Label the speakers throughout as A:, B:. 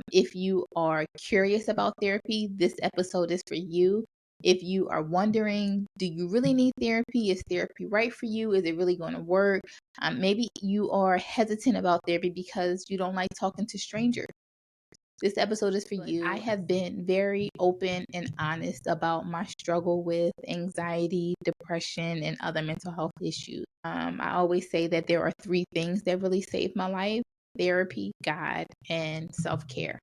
A: If you are curious about therapy, this episode is for you. If you are wondering, do you really need therapy? Is therapy right for you? Is it really going to work? Maybe you are hesitant about therapy because you don't like talking to strangers. This episode is for you. I have been very open and honest about my struggle with anxiety, depression, and other mental health issues. I always say that there are three things that really saved my life: therapy, God, and self-care.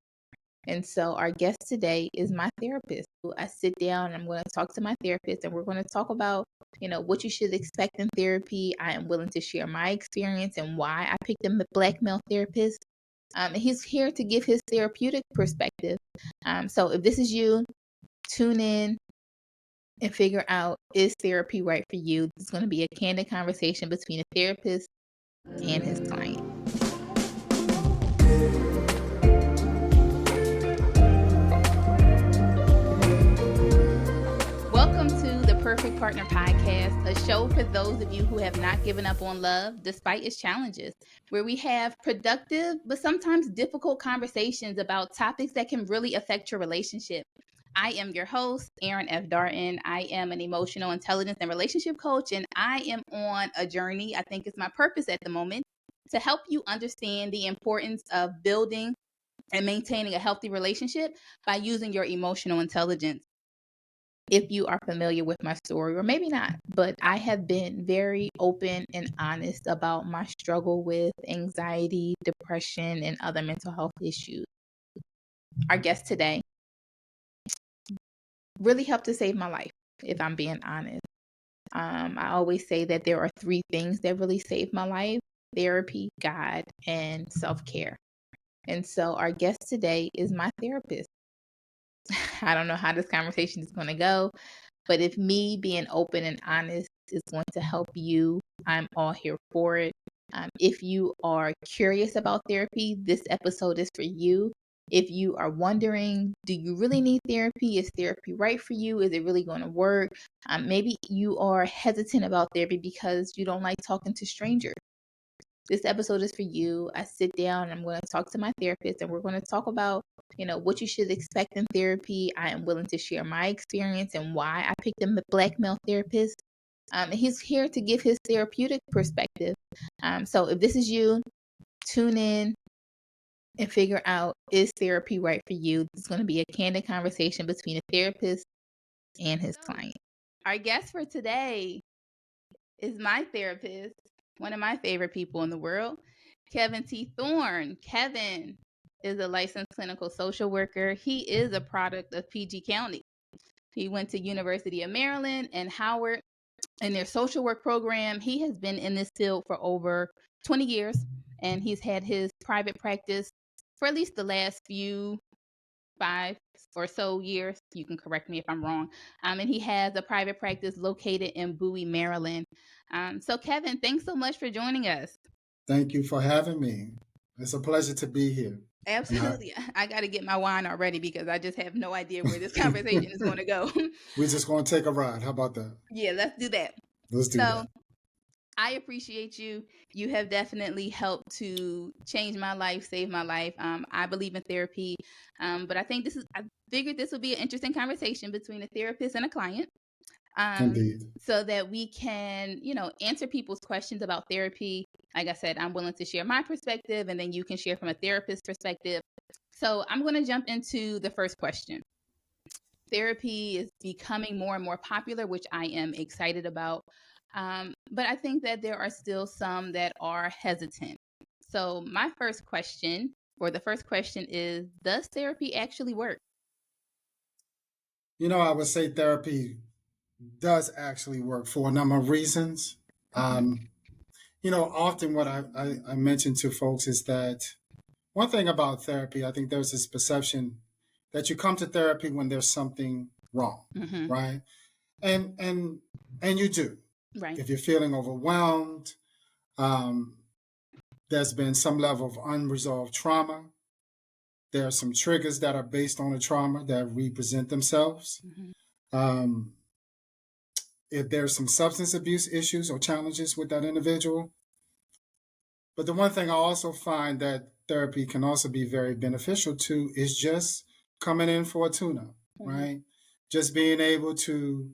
A: And so our guest today is my therapist. I sit down and I'm going to talk to my therapist, and we're going to talk about, what you should expect in therapy. I am willing to share my experience and why I picked a black male therapist. He's here to give his therapeutic perspective. So if this is you, tune in and figure out, is therapy right for you? It's going to be a candid conversation between a therapist and his client. Welcome to the Perfect Partner Podcast, a show for those of you who have not given up on love despite its challenges, where we have productive but sometimes difficult conversations about topics that can really affect your relationship. I am your host, Erin F. Darton. I am an emotional intelligence and relationship coach, and I am on a journey. I think it's my purpose at the moment to help you understand the importance of building and maintaining a healthy relationship by using your emotional intelligence. If you are familiar with my story, or maybe not, but I have been very open and honest about my struggle with anxiety, depression, and other mental health issues. Our guest today really helped to save my life, if I'm being honest. I always say that there are three things that really saved my life: therapy, God, and self-care. And so our guest today is my therapist. I don't know how this conversation is going to go, but if me being open and honest is going to help you, I'm all here for it. If you are curious about therapy, this episode is for you. If you are wondering, do you really need therapy? Is therapy right for you? Is it really going to work? Maybe you are hesitant about therapy because you don't like talking to strangers. This episode is for you. I sit down and I'm going to talk to my therapist, and we're going to talk about, what you should expect in therapy. I am willing to share my experience and why I picked a black male therapist. He's here to give his therapeutic perspective. So if this is you, tune in and figure out, is therapy right for you? It's going to be a candid conversation between a therapist and his client. Our guest for today is my therapist, one of my favorite people in the world, Kevin T. Thorne. Kevin is a licensed clinical social worker. He is a product of PG County. He went to University of Maryland and Howard in their social work program. He has been in this field for over 20 years, and he's had his private practice for at least the last 5 or so years. You can correct me if I'm wrong. And he has a private practice located in Bowie, Maryland. So Kevin, thanks so much for joining us.
B: Thank you for having me. It's a pleasure to be here.
A: Absolutely. I got to get my wine already because I just have no idea where this conversation is going to go.
B: We're just going to take a ride. How about that?
A: Yeah, let's do that.
B: Let's do that.
A: I appreciate you. You have definitely helped to change my life, save my life. I believe in therapy, but I figured this would be an interesting conversation between a therapist and a client.
B: Indeed.
A: So that we can, answer people's questions about therapy. Like I said, I'm willing to share my perspective, and then you can share from a therapist's perspective. So I'm going to jump into the first question. Therapy is becoming more and more popular, which I am excited about. But I think that there are still some that are hesitant. So my first question, or the first question is, does therapy actually work?
B: I would say therapy does actually work for a number of reasons. Often what I mention to folks is that one thing about therapy, I think there's this perception that you come to therapy when there's something wrong, right? And you do.
A: Right.
B: If you're feeling overwhelmed, there's been some level of unresolved trauma. There are some triggers that are based on the trauma that represent themselves. If there's some substance abuse issues or challenges with that individual. But the one thing I also find that therapy can also be very beneficial to is just coming in for a tune-up, right? Just being able to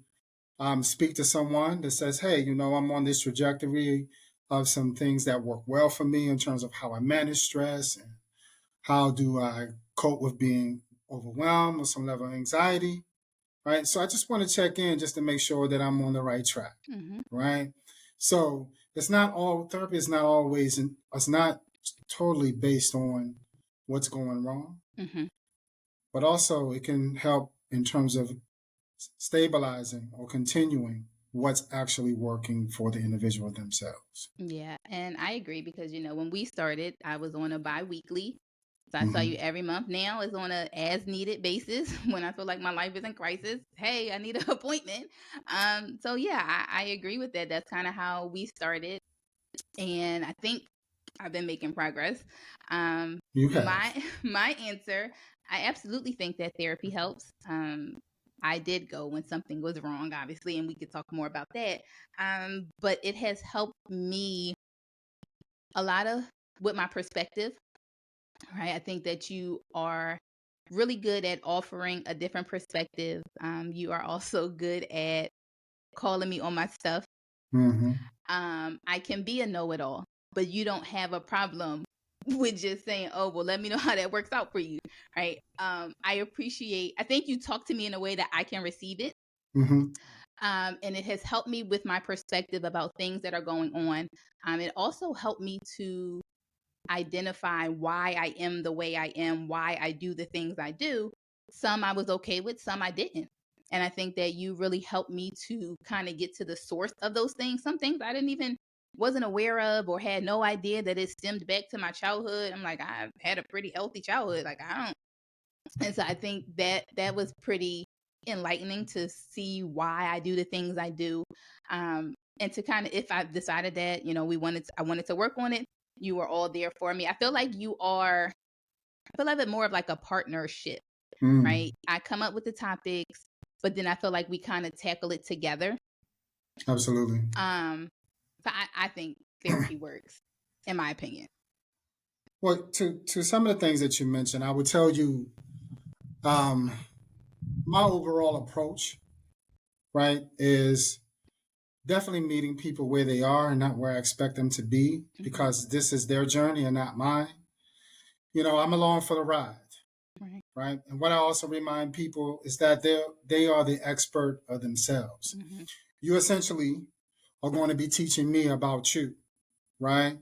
B: speak to someone that says, hey, I'm on this trajectory of some things that work well for me in terms of how I manage stress and how do I cope with being overwhelmed or some level of anxiety, right? So I just want to check in just to make sure that I'm on the right track, right? So therapy is not always, it's not totally based on what's going wrong, but also it can help in terms of stabilizing or continuing what's actually working for the individual themselves.
A: Yeah, and I agree because when we started, I was on a bi-weekly. So I saw you every month. Now it's on a as needed basis. When I feel like my life is in crisis, hey, I need an appointment. So yeah, I agree with that. That's kind of how we started, and I think I've been making progress.
B: You have.
A: My answer, I absolutely think that therapy helps. I did go when something was wrong, obviously, and we could talk more about that. But it has helped me a lot of with my perspective, right? I think that you are really good at offering a different perspective. You are also good at calling me on my stuff. I can be a know-it-all, but you don't have a problem with just saying, oh, well, let me know how that works out for you, right? I think you talk to me in a way that I can receive it. And it has helped me with my perspective about things that are going on. It also helped me to identify why I am the way I am, why I do the things I do. Some I was okay with, some I didn't. And I think that you really helped me to kind of get to the source of those things. Some things I wasn't aware of or had no idea that it stemmed back to my childhood. I'm like, I've had a pretty healthy childhood. Like I don't. And so I think that was pretty enlightening to see why I do the things I do. And to kind of, if I decided that, I wanted to work on it, you were all there for me. I feel like it more of like a partnership, right? I come up with the topics, but then I feel like we kind of tackle it together.
B: Absolutely.
A: So I think therapy works, in my opinion.
B: Well, to some of the things that you mentioned, I would tell you, my overall approach, right, is definitely meeting people where they are and not where I expect them to be, because this is their journey and not mine. I'm along for the ride, right? And what I also remind people is that they are the expert of themselves. You essentially are going to be teaching me about you, right?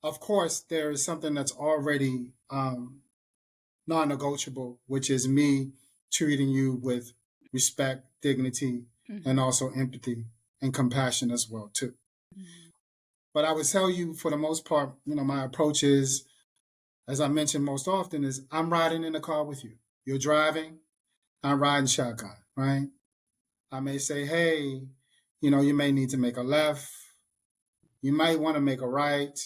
B: Of course, there is something that's already non-negotiable, which is me treating you with respect, dignity, and also empathy and compassion as well too. But I would tell you, for the most part, my approach is, as I mentioned most often, is I'm riding in the car with you. You're driving, I'm riding shotgun, right? I may say, hey, you may need to make a left. You might want to make a right.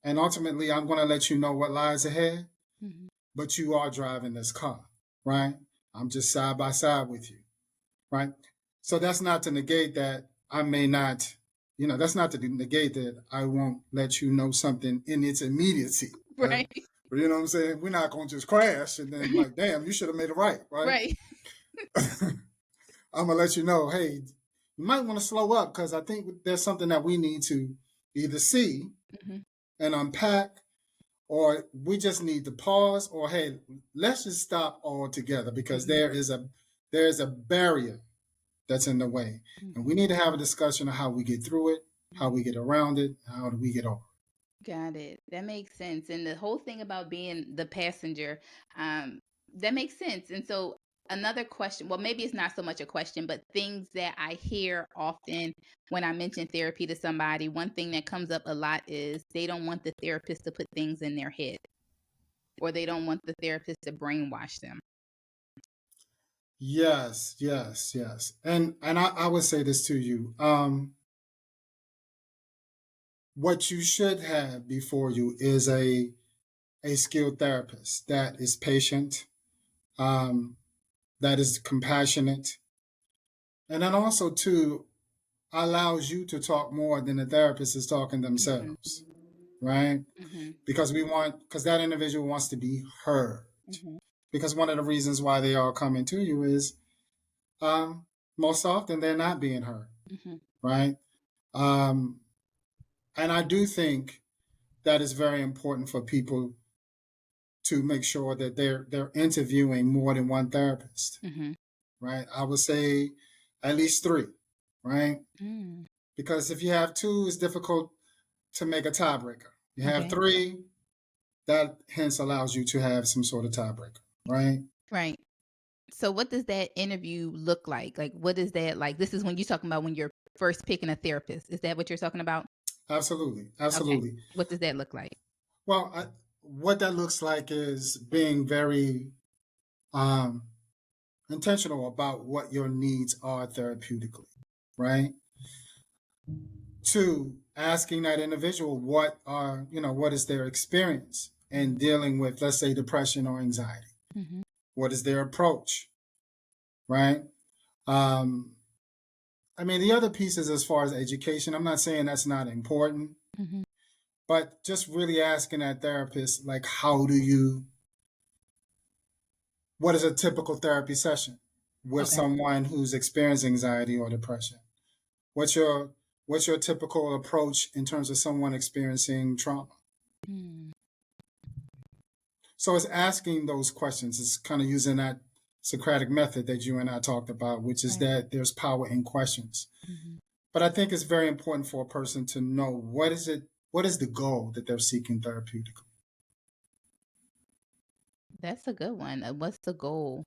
B: And ultimately, I'm going to let you know what lies ahead. But you are driving this car, right? I'm just side by side with you, right? So that's not to negate that I may not, that's not to negate that I won't let you know something in its immediacy.
A: Right.
B: You know what I'm saying? We're not going to just crash and then like, damn, you should have made it right, right? I'm going to let you know, hey, you might want to slow up because I think there's something that we need to either see and unpack, or we just need to pause, or hey, let's just stop altogether because there's a barrier that's in the way. And we need to have a discussion of how we get through it, how we get around it, how do we get over it.
A: Got it. That makes sense. And the whole thing about being the passenger, that makes sense. And so another question, well, maybe it's not so much a question, but things that I hear often when I mention therapy to somebody, one thing that comes up a lot is they don't want the therapist to put things in their head, or they don't want the therapist to brainwash them.
B: Yes. And I would say this to you. What you should have before you is a skilled therapist that is patient, that is compassionate, and then also too allows you to talk more than the therapist is talking themselves. right?
A: Mm-hmm.
B: Because that individual wants to be heard.
A: Mm-hmm.
B: Because one of the reasons why they are coming to you is um, most often they're not being heard,
A: Mm-hmm.
B: right? Um, and I do think that is very important for people to make sure that they're interviewing more than one therapist,
A: Mm-hmm.
B: right? I would say at least three, right?
A: Mm.
B: Because if you have two, it's difficult to make a tiebreaker. You have
A: Okay.
B: three, that hence allows you to have some sort of tiebreaker, right?
A: Right. So what does that interview look like? Like, what is that like? This is when you're talking about when you're first picking a therapist. Is that what you're talking about?
B: Absolutely,
A: Okay.
B: absolutely.
A: What does that look like?
B: Well, what that looks like is being very um, intentional about what your needs are therapeutically, right? Two, asking that individual what is their experience in dealing with, let's say, depression or anxiety.
A: Mm-hmm.
B: What is their approach, right? Um, I mean, the other pieces as far as education, I'm not saying that's not important,
A: Mm-hmm.
B: but just really asking that therapist, like, what is a typical therapy session with
A: Okay.
B: someone who's experiencing anxiety or depression? What's your what's your typical approach in terms of someone experiencing trauma?
A: Mm.
B: So it's asking those questions. It's kind of using that Socratic method that you and I talked about, which is
A: Right.
B: that there's power in questions.
A: Mm-hmm.
B: But I think it's very important for a person to know what is the goal that they're seeking therapeutically.
A: That's a good one. What's the goal?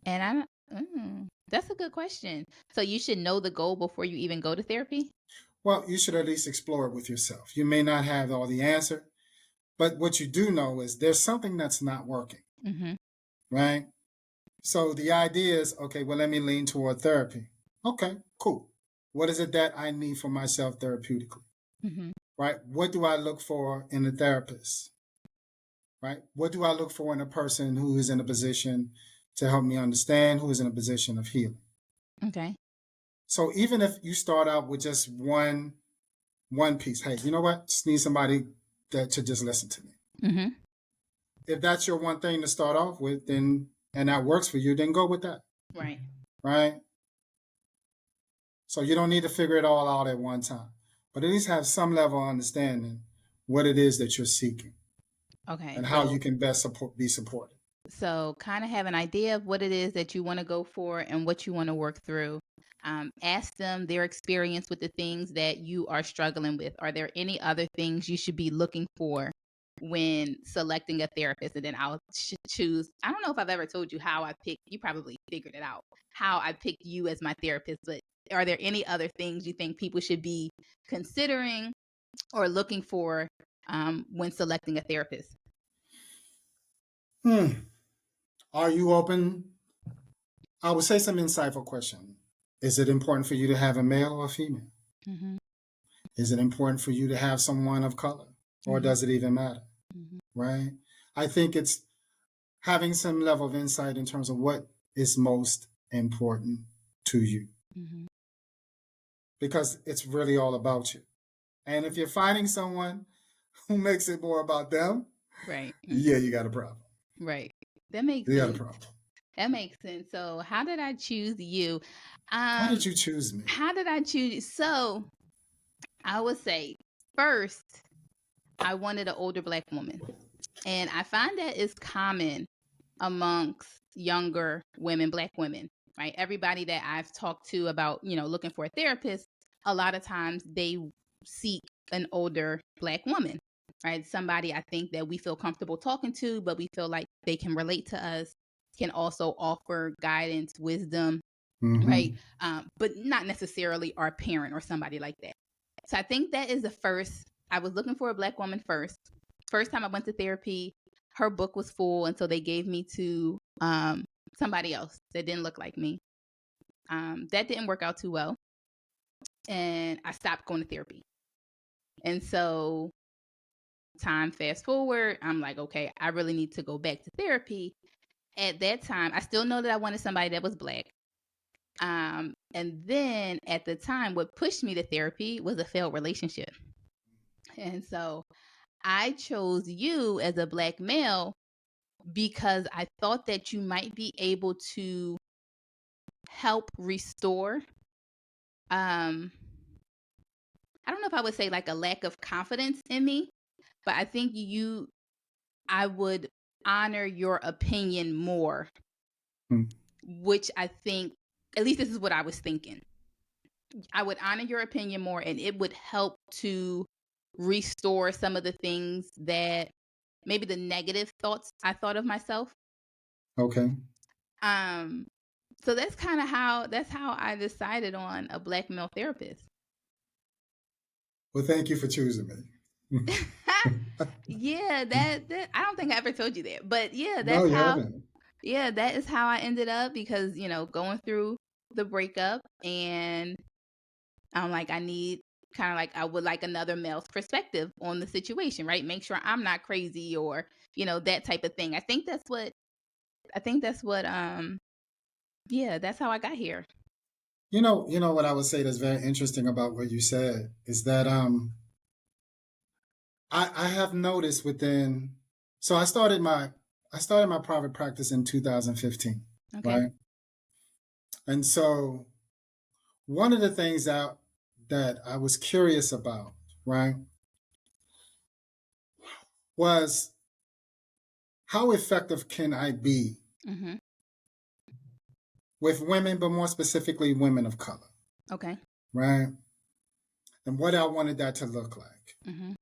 A: And I that's a good question. So you should know the goal before you even go to therapy?
B: Well, you should at least explore it with yourself. You may not have all the answer, but what you do know is there's something that's not working,
A: Mm-hmm.
B: right? So the idea is, okay, well, let me lean toward therapy. Okay, cool. What is it that I need for myself therapeutically,
A: Mm-hmm.
B: right? What do I look for in a therapist, right? What do I look for in a person who is in a position to help me understand, who is in a position of healing?
A: Okay.
B: So even if you start out with just one piece, hey, you know what? Just need somebody that to just listen to me.
A: Mm-hmm.
B: If that's your one thing to start off with, then and that works for you, then go with that,
A: Right.
B: right? So you don't need to figure it all out at one time, but at least have some level of understanding what it is that you're seeking
A: Okay.
B: and how
A: So
B: you can best be supported.
A: kind of have an idea of what it is that you want to go for and what you want to work through. Ask them their experience with the things that you are struggling with. Are there any other things you should be looking for when selecting a therapist? And then I'll choose. I don't know if I've ever told you how I picked. You probably figured it out how I picked you as my therapist. But are there any other things you think people should be considering or looking for when selecting a therapist?
B: Are you open? I would say some insightful question. Is it important for you to have a male or a female?
A: Mm-hmm.
B: Is it important for you to have someone of color? Or
A: Mm-hmm.
B: does it even matter?
A: Mm-hmm.
B: Right? I think it's having some level of insight in terms of what is most important to you
A: Mm-hmm.
B: because it's really all about you. And if you're finding someone who makes it more about them,
A: Right.
B: yeah, you got a problem.
A: Right. That makes
B: You got a
A: sense.
B: problem.
A: That makes sense. So, how did I choose you?
B: Why
A: Um,
B: did you choose me?
A: how did I choose? So, I would say first, I wanted an older black woman, and I find that is common amongst younger women, black women. Right. Everybody that I've talked to about, looking for a therapist, a lot of times they seek an older black woman. Right. Somebody I think that we feel comfortable talking to, but we feel like they can relate to us, can also offer guidance, wisdom, right?
B: Mm-hmm.
A: But not necessarily our parent or somebody like that. So I think that is the first. I was looking for a black woman first. First time I went to therapy, her book was full, and so they gave me to somebody else that didn't look like me. That didn't work out too well, and I stopped going to therapy. And so, time fast forward, I'm like, okay, I really need to go back to therapy. At that time, I still know that I wanted somebody that was black. And then at the time, what pushed me to therapy was a failed relationship. And so I chose you as a Black male because I thought that you might be able to help restore, um I don't know if I would say like a lack of confidence in me, but I think I would honor your opinion more, which I think, at least this is what I was thinking. I would honor your opinion more, and it would help to restore some of the things that maybe the negative thoughts I thought of myself.
B: Okay.
A: Um, so that's how I decided on a Black male therapist.
B: Well, thank you for choosing me.
A: Yeah, that I don't think I ever told you that, but yeah,
B: No, you haven't.
A: that is how I ended up, because going through the breakup, and I'm like, I need kind of like, I would like another male's perspective on the situation, right? Make sure I'm not crazy, or that type of thing. I think that's what yeah, that's how I got here.
B: You know what I would say that's very interesting about what you said is that I have noticed within, so I started my private practice in 2015,
A: Okay.
B: right? And so one of the things that I was curious about, right, was how effective can I be
A: Mm-hmm.
B: with women, but more specifically women of color,
A: Okay.
B: right? And what I wanted that to look like.
A: Mm-hmm.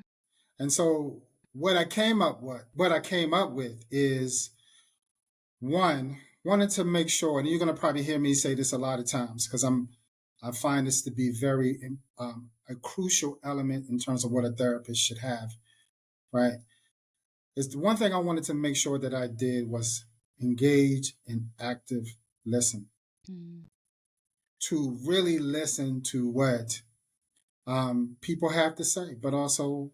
B: And so what I came up with is one, wanted to make sure, and you're going to probably hear me say this a lot of times because I find this to be very a crucial element in terms of what a therapist should have, right? Is the one thing I wanted to make sure that I did was engage in active listen,
A: Mm-hmm.
B: to really listen to what people have to say, but also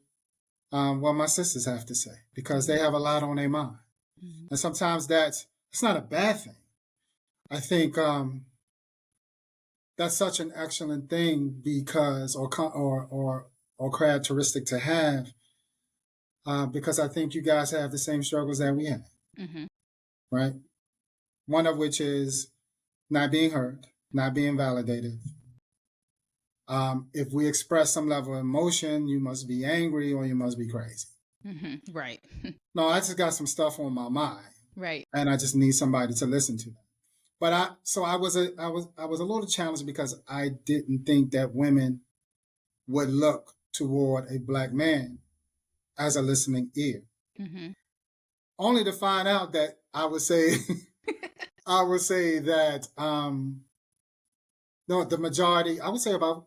B: what my sisters have to say, because they have a lot on their mind.
A: Mm-hmm.
B: And sometimes it's not a bad thing. I think that's such an excellent thing because, or characteristic to have, because I think you guys have the same struggles that we have,
A: Mm-hmm.
B: right? One of which is not being heard, not being validated. If we express some level of emotion, you must be angry or you must be crazy.
A: Mm-hmm. Right.
B: No, I just got some stuff on my mind,
A: Right.
B: and I just need somebody to listen to that. But I was a little challenged because I didn't think that women would look toward a Black man as a listening ear.
A: Mm-hmm.
B: Only to find out that I would say I would say that no, the majority, I would say about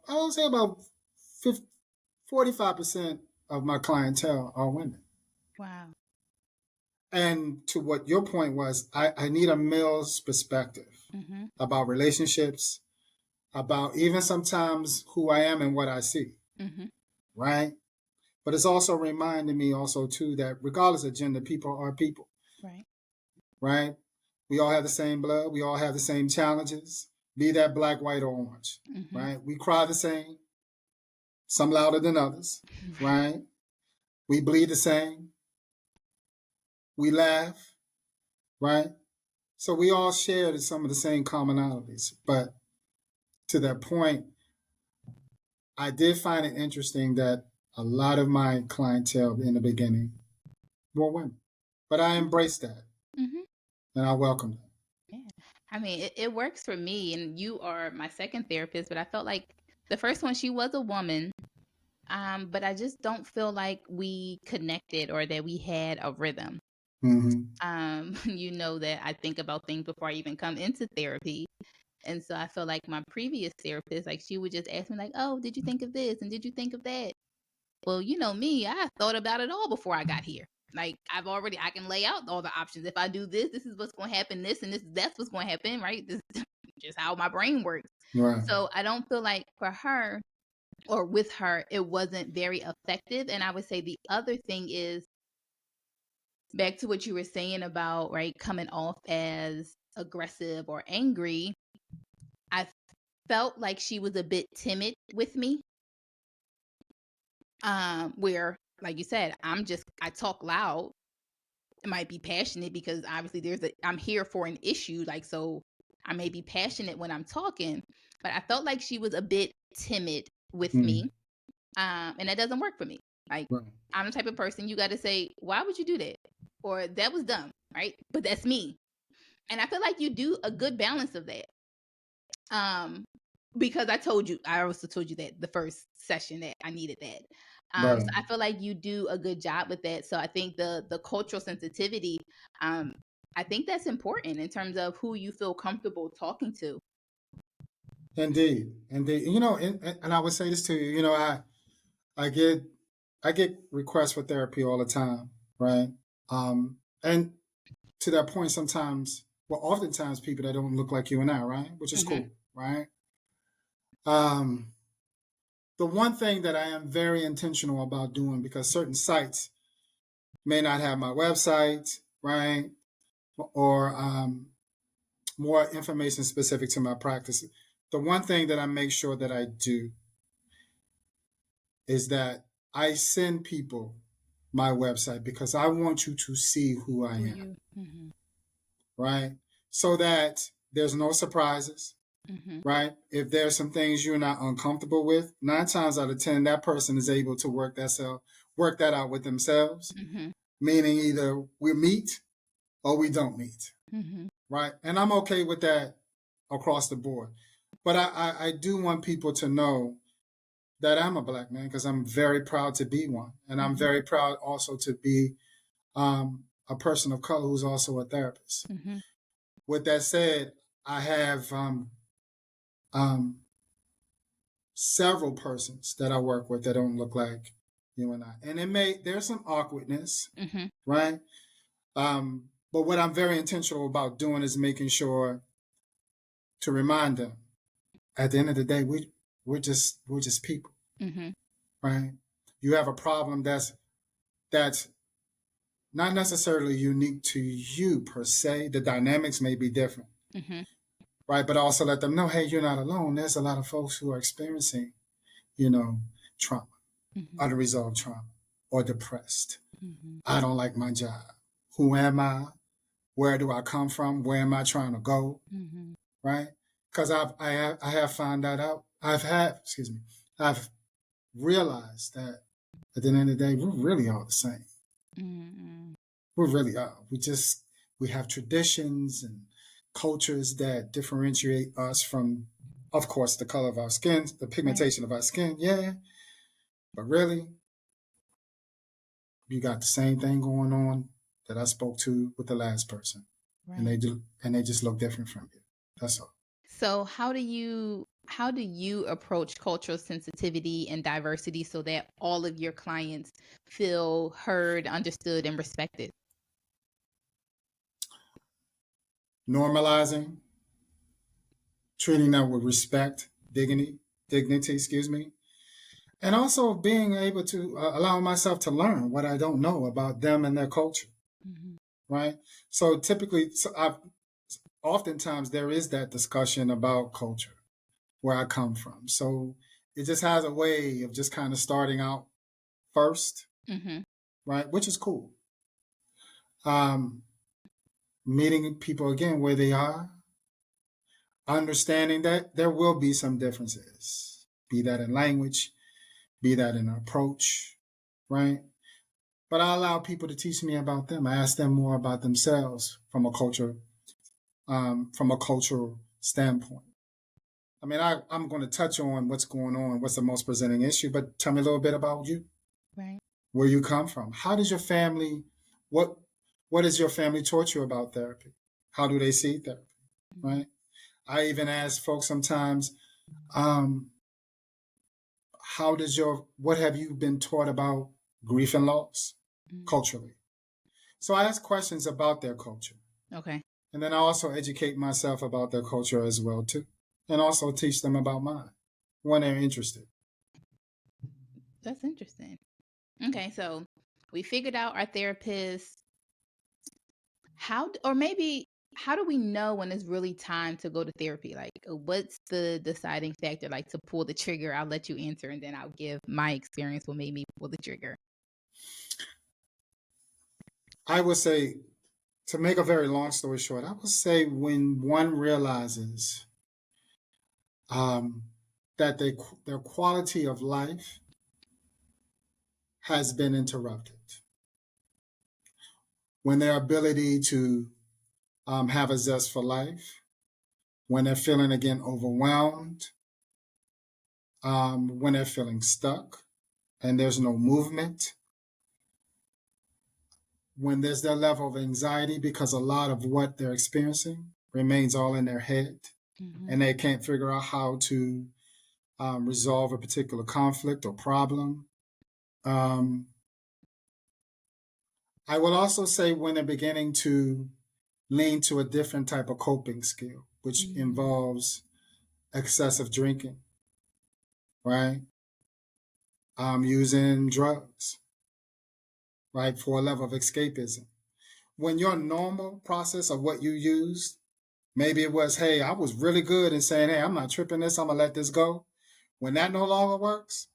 B: 45% of my clientele are women.
A: Wow.
B: And to what your point was, I need a male's perspective
A: Mm-hmm.
B: about relationships, about even sometimes who I am and what I see,
A: Mm-hmm.
B: right? But it's also reminding me also too that regardless of gender, people are people,
A: Right.
B: right? We all have the same blood. We all have the same challenges, be that black, white, or orange,
A: Mm-hmm.
B: right? We cry the same, some louder than others,
A: Right.
B: right? We bleed the same. We laugh, right? So we all share some of the same commonalities. But to that point, I did find it interesting that a lot of my clientele in the beginning were women. But I embraced that
A: Mm-hmm.
B: and I welcomed it.
A: Yeah. I mean, it works for me, and you are my second therapist, but I felt like the first one, she was a woman. But I just don't feel like we connected, or that we had a rhythm.
B: Mm-hmm.
A: You know that I think about things before I even come into therapy. And so I feel like my previous therapist, like, she would just ask me like, "Oh, did you think of this? And did you think of that?" Well, you know me, I thought about it all before I got here. Like, I can lay out all the options. If I do this, this is what's going to happen. This and this, that's what's going to happen, right? This is just how my brain works.
B: Right.
A: So I don't feel like for her, or with her, it wasn't very effective. And I would say the other thing is, back to what you were saying about, right, coming off as aggressive or angry. I felt like she was a bit timid with me. where, like you said, I talk loud. It might be passionate because obviously I'm here for an issue. Like, so I may be passionate when I'm talking, but I felt like she was a bit timid with me. And that doesn't work for me. Like,
B: Right.
A: I'm the type of person you got to say, why would you do that? Or that was dumb, right? But that's me. And I feel like you do a good balance of that. Because I also told you that the first session that I needed that.
B: Right.
A: So I feel like you do a good job with that. So I think the cultural sensitivity, I think that's important in terms of who you feel comfortable talking to.
B: Indeed. You know, and I would say this to you. You know, I get requests for therapy all the time, right? And to that point, sometimes, well, oftentimes people that don't look like you and I, right? Which is cool, right? The one thing that I am very intentional about doing, because certain sites may not have my website, right? Or more information specific to my practice. The one thing that I make sure that I do is that I send people my website because I want you to see who I am, right? So that there's no surprises, right? If there's some things you're not uncomfortable with, 9 times out of 10, that person is able to work that out with themselves. Meaning either we meet or we don't meet, right? And I'm okay with that across the board. But I do want people to know that I'm a Black man because I'm very proud to be one. And I'm very proud also to be a person of color who's also a therapist. With that said, I have several persons that I work with that don't look like you and I. And there's some awkwardness, right? But what I'm very intentional about doing is making sure to remind them at the end of the day, we're just people, right? You have a problem that's not necessarily unique to you per se. The dynamics may be different, right? But also let them know, hey, you're not alone. There's a lot of folks who are experiencing, trauma, unresolved trauma, or depressed. I don't like my job. Who am I? Where do I come from? Where am I trying to go? Right? Because I have found that out. I've realized that at the end of the day, we're really all the same. We really are. We have traditions and cultures that differentiate us from, of course, the color of our skin, the pigmentation of our skin. Yeah. But really, you got the same thing going on that I spoke to with the last person. Right. And they just look different from you. That's all.
A: So how do you approach cultural sensitivity and diversity so that all of your clients feel heard, understood, and respected?
B: Normalizing, treating them with respect, dignity, and also being able to allow myself to learn what I don't know about them and their culture, right? So typically, oftentimes there is that discussion about culture, where I come from. So it just has a way of just kind of starting out first, right? Which is cool. Meeting people again where they are, understanding that there will be some differences, be that in language, be that in approach, right? But I allow people to teach me about them. I ask them more about themselves from a cultural standpoint. I mean, I'm going to touch on what's going on, what's the most presenting issue, but tell me a little bit about you.
A: Right.
B: Where you come from. How does your family, what does your family taught you about therapy? How do they see therapy, right? I even ask folks sometimes, what have you been taught about grief and loss culturally? So I ask questions about their culture.
A: Okay.
B: And then I also educate myself about their culture as well, too. And also teach them about mine when they're interested.
A: That's interesting. Okay, so we figured out our therapist. Or maybe how do we know when it's really time to go to therapy? Like, what's the deciding factor, like, to pull the trigger? I'll let you answer, and then I'll give my experience what made me pull the trigger.
B: I would say, to make a very long story short, I would say when one realizes that their quality of life has been interrupted, when their ability to have a zest for life, when they're feeling again overwhelmed, when they're feeling stuck and there's no movement, when there's that level of anxiety because a lot of what they're experiencing remains all in their head, and they can't figure out how to resolve a particular conflict or problem. I will also say when they're beginning to lean to a different type of coping skill, which involves excessive drinking, right? Using drugs, right, for a level of escapism. When your normal process of what you used, maybe it was, hey, I was really good in saying, hey, I'm not tripping this, I'm gonna let this go. When that no longer works,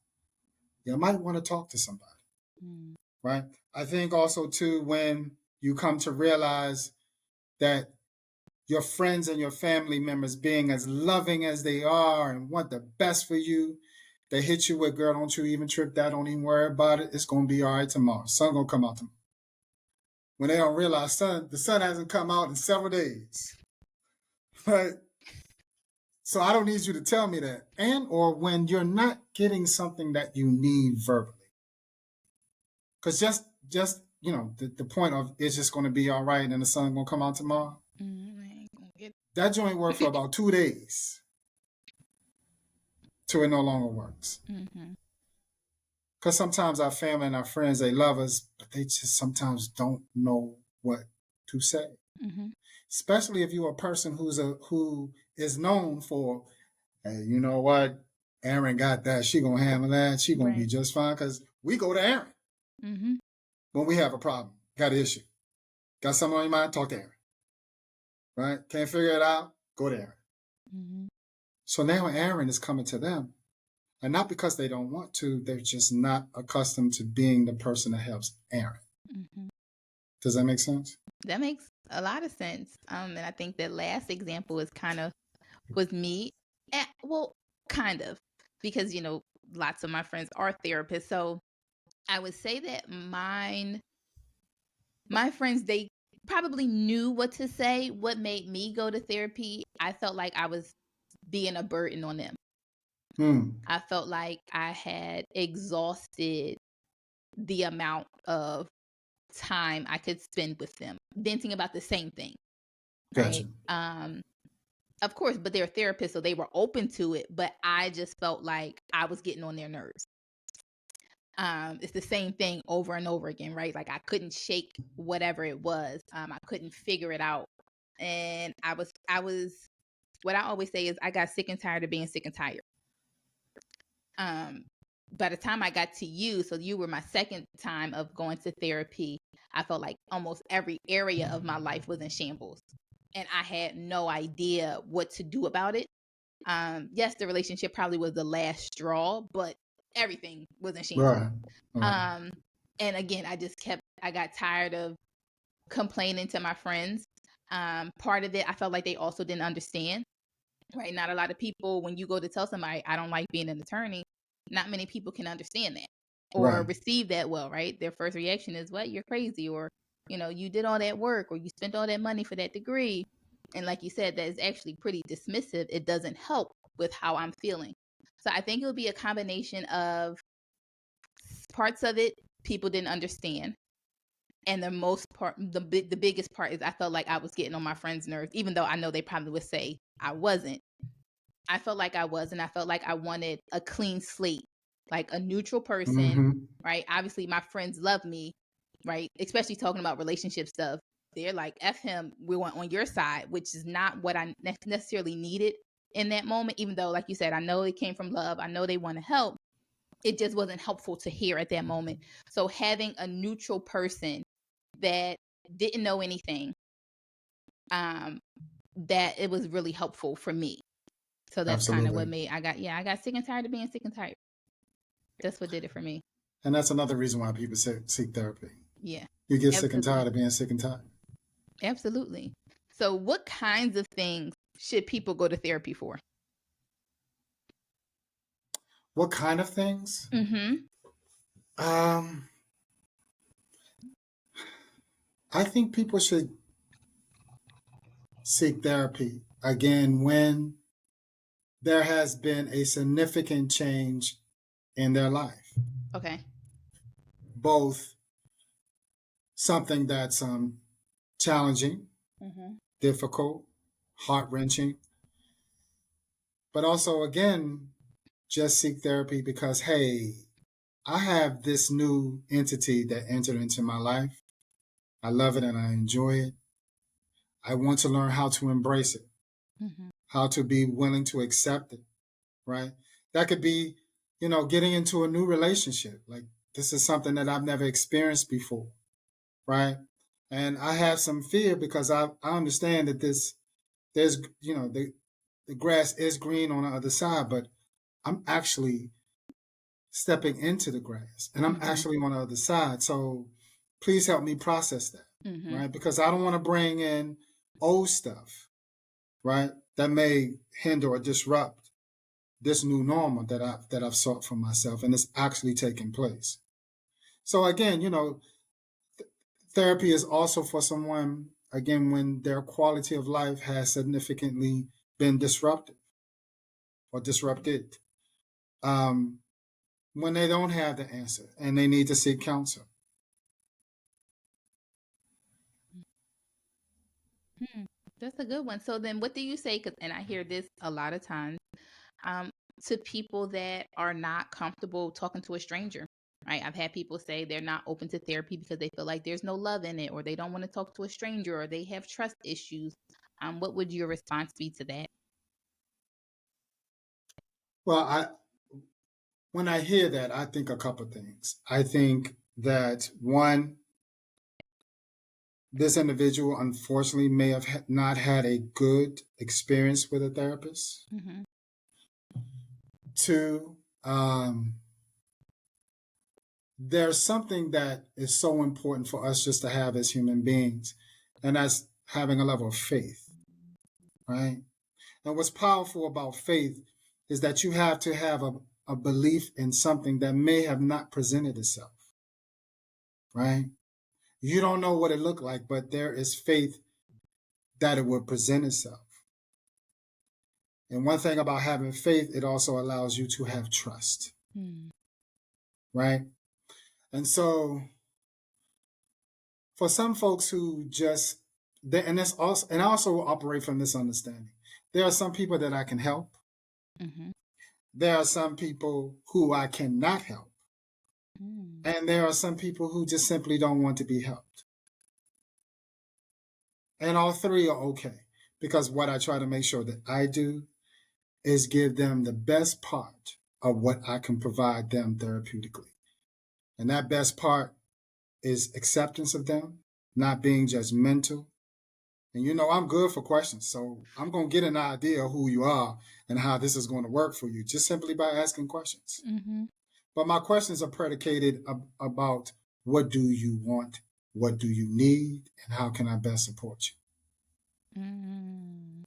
B: you might want to talk to somebody, right? I think also too, when you come to realize that your friends and your family members being as loving as they are and want the best for you, they hit you with, girl, don't you even trip that, don't even worry about it. It's going to be all right tomorrow. Sun going to come out tomorrow. When they don't realize the sun hasn't come out in several days, right? So I don't need you to tell me that. And or when you're not getting something that you need verbally. Because just the point of it's just going to be all right and the sun going to come out tomorrow. That joint worked for about 2 days till it no longer works. Because sometimes our family and our friends, they love us, but they just sometimes don't know what to say. Especially if you're a person who is known for, hey, you know what? Aaron got that. She gonna handle that. She gonna be just fine. Because we go to Aaron when we have a problem, got an issue, got something on your mind, talk to Aaron. Right? Can't figure it out, go to Aaron. So now Aaron is coming to them. And not because they don't want to, they're just not accustomed to being the person that helps Aaron. Does that make sense?
A: That makes a lot of sense. And I think that last example is kind of with me. Well, kind of, because, lots of my friends are therapists. So I would say that my friends, they probably knew what to say. What made me go to therapy, I felt like I was being a burden on them. I felt like I had exhausted the amount of time I could spend with them, venting about the same thing.
B: Gotcha.
A: Right? Of course, but they're therapists, so they were open to it. But I just felt like I was getting on their nerves. It's the same thing over and over again, right? Like I couldn't shake whatever it was. I couldn't figure it out, and I was. What I always say is, I got sick and tired of being sick and tired. By the time I got to you, so you were my second time of going to therapy, I felt like almost every area of my life was in shambles, and I had no idea what to do about it. Yes, the relationship probably was the last straw, but everything was in shambles. Right. And again, I got tired of complaining to my friends. Part of it, I felt like they also didn't understand, right? Not a lot of people, when you go to tell somebody, I don't like being an attorney, not many people can understand that or receive that well, right? Their first reaction is, what, you're crazy, or, you did all that work, or you spent all that money for that degree. And like you said, that is actually pretty dismissive. It doesn't help with how I'm feeling. So I think it would be a combination of parts of it people didn't understand. And the most part, the biggest part is I felt like I was getting on my friends' nerves, even though I know they probably would say I wasn't. I felt like I was, and I felt like I wanted a clean slate, like a neutral person, right? Obviously, my friends love me, right? Especially talking about relationship stuff. They're like, F him, we want on your side, which is not what I necessarily needed in that moment, even though, like you said, I know it came from love. I know they want to help. It just wasn't helpful to hear at that moment. So having a neutral person that didn't know anything, that it was really helpful for me. So that's kind of what
B: Absolutely.
A: made I got sick and tired of being sick and tired. That's what did it for me.
B: And that's another reason why people seek therapy.
A: Yeah.
B: You get sick and
A: Absolutely.
B: tired of being sick and tired.
A: Absolutely. So what kinds of things should people go to therapy for?
B: What kind of things?
A: Mhm.
B: Um, I think people should seek therapy again when there has been a significant change in their life,
A: Okay.
B: both something that's challenging,
A: Mhm.
B: difficult, heart wrenching, but also again just seek therapy because hey, I have this new entity that entered into my life. I love it and I enjoy it. I want to learn how to embrace it,
A: Mhm.
B: how to be willing to accept it, right? That could be, getting into a new relationship. Like this is something that I've never experienced before, right? And I have some fear because I understand that there's, the grass is green on the other side, but I'm actually stepping into the grass and I'm
A: Mhm.
B: actually on the other side. So please help me process that,
A: Mhm.
B: right? Because I don't want to bring in old stuff, right? That may hinder or disrupt this new normal that I've sought for myself, and it's actually taking place. So again, therapy is also for someone again when their quality of life has significantly been disrupted or disrupted. Um, when they don't have the answer and they need to seek counsel.
A: Hmm. That's a good one. So then what do you say, 'cause and I hear this a lot of times, um, to people that are not comfortable talking to a stranger, right? I've had people say they're not open to therapy because they feel like there's no love in it, or they don't want to talk to a stranger, or they have trust issues. What would your response be to that?
B: Well, when I hear that, I think a couple of things. I think that one, this individual unfortunately may have not had a good experience with a therapist.
A: Mm-hmm.
B: Two, there's something that is so important for us just to have as human beings, and that's having a level of faith, right? And what's powerful about faith is that you have to have a belief in something that may have not presented itself, right? You don't know what it looked like, but there is faith that it will present itself. And one thing about having faith, it also allows you to have trust,
A: Mm-hmm.
B: right? And so for some folks who just, and that's also, and I also operate from this understanding. There are some people that I can help.
A: Mm-hmm.
B: There are some people who I cannot help. And there are some people who just simply don't want to be helped. And all three are okay. Because what I try to make sure that I do is give them the best part of what I can provide them therapeutically. And that best part is acceptance of them, not being judgmental. And I'm good for questions. So I'm going to get an idea of who you are and how this is going to work for you just simply by asking questions.
A: Mm-hmm.
B: But my questions are predicated about what do you want? What do you need? And how can I best support you?
A: Mm-hmm.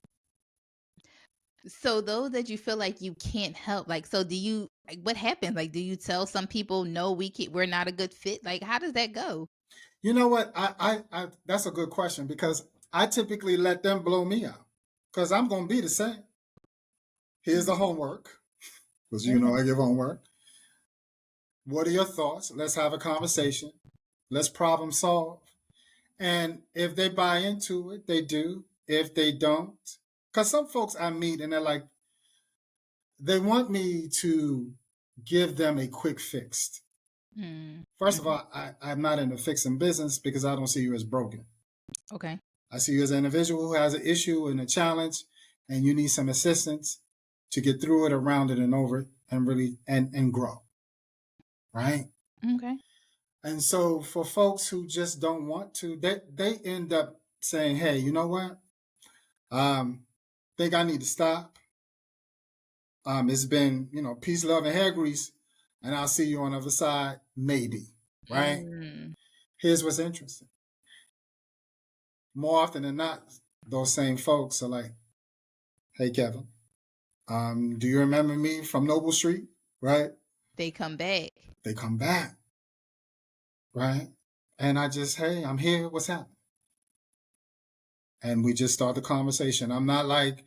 A: So those that you feel like you can't help, like, so do you, like, what happens? Like, do you tell some people, no, we're not a good fit? Like, how does that go?
B: You know what? I that's a good question because I typically let them blow me out because I'm going to be the same. Here's the homework because I give homework. What are your thoughts? Let's have a conversation. Let's problem solve. And if they buy into it, they do. If they don't, because some folks I meet and they're like, they want me to give them a quick fix. First of
A: Mm-hmm.
B: all, I'm not in the fixing business because I don't see you as broken.
A: Okay.
B: I see you as an individual who has an issue and a challenge, and you need some assistance to get through it, around it, and over it, and really and grow, right?
A: Okay.
B: And so for folks who just don't want to, they end up saying, "Hey, you know what? Think I need to stop. It's been, peace, love, and hair grease, and I'll see you on the other side, maybe, right? Here's what's interesting. More often than not, those same folks are like, hey, Kevin, do you remember me from Noble Street, right?
A: They come back.
B: They come back, right? And I just, hey, I'm here, what's happening? And we just start the conversation. I'm not like,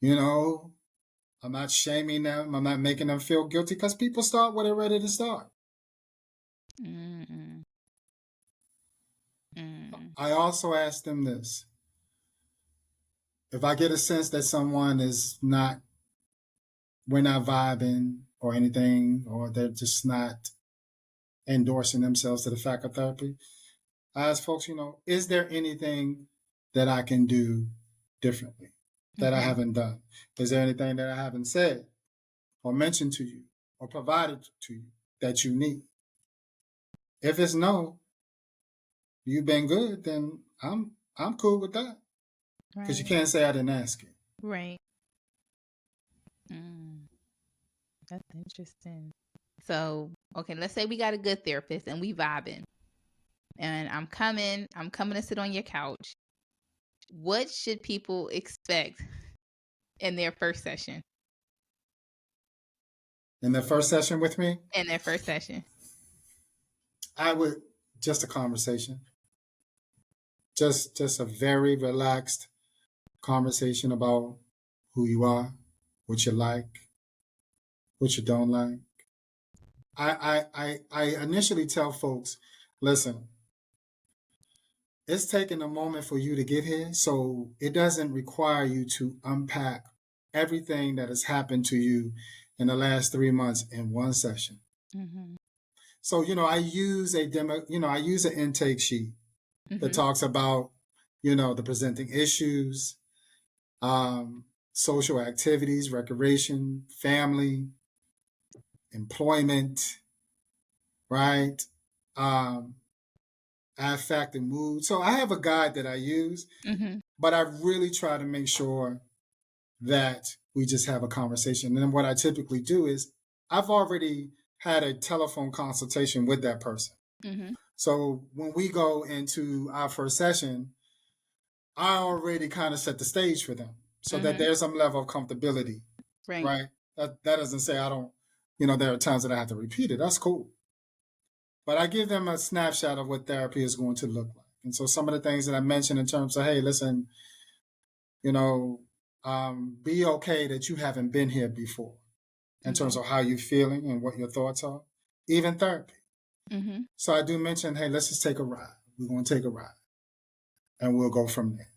B: I'm not shaming them. I'm not making them feel guilty because people start where they're ready to start. I also ask them this. If I get a sense that someone we're not vibing or anything, or they're just not endorsing themselves to the fact of therapy, I ask folks, is there anything that I can do differently that I haven't done? Is there anything that I haven't said or mentioned to you or provided to you that you need? If it's no, you've been good, then I'm cool with that. Because you can't say I didn't ask it.
A: Right. That's interesting. So, okay, let's say we got a good therapist and we vibing. And I'm coming to sit on your couch. What should people expect in their first session?
B: In their first session with me?
A: In their first session.
B: I would, just a conversation. Just a very relaxed conversation about who you are, what you like, what you don't like. I initially tell folks, listen, it's taking a moment for you to get here, so it doesn't require you to unpack everything that has happened to you in the last 3 months in one session. So, I use I use an intake sheet that talks about, the presenting issues, social activities, recreation, family, employment, right? Affect and mood. So I have a guide that I use, but I really try to make sure that we just have a conversation. And then what I typically do is I've already had a telephone consultation with that person. So when we go into our first session, I already kind of set the stage for them so that there's some level of comfortability, right? That doesn't say I don't, there are times that I have to repeat it. That's cool. But I give them a snapshot of what therapy is going to look like. And so some of the things that I mentioned in terms of, hey, listen, be okay that you haven't been here before in terms of how you're feeling and what your thoughts are, even therapy. So I do mention, hey, let's just take a ride. We're going to take a ride and we'll go from there.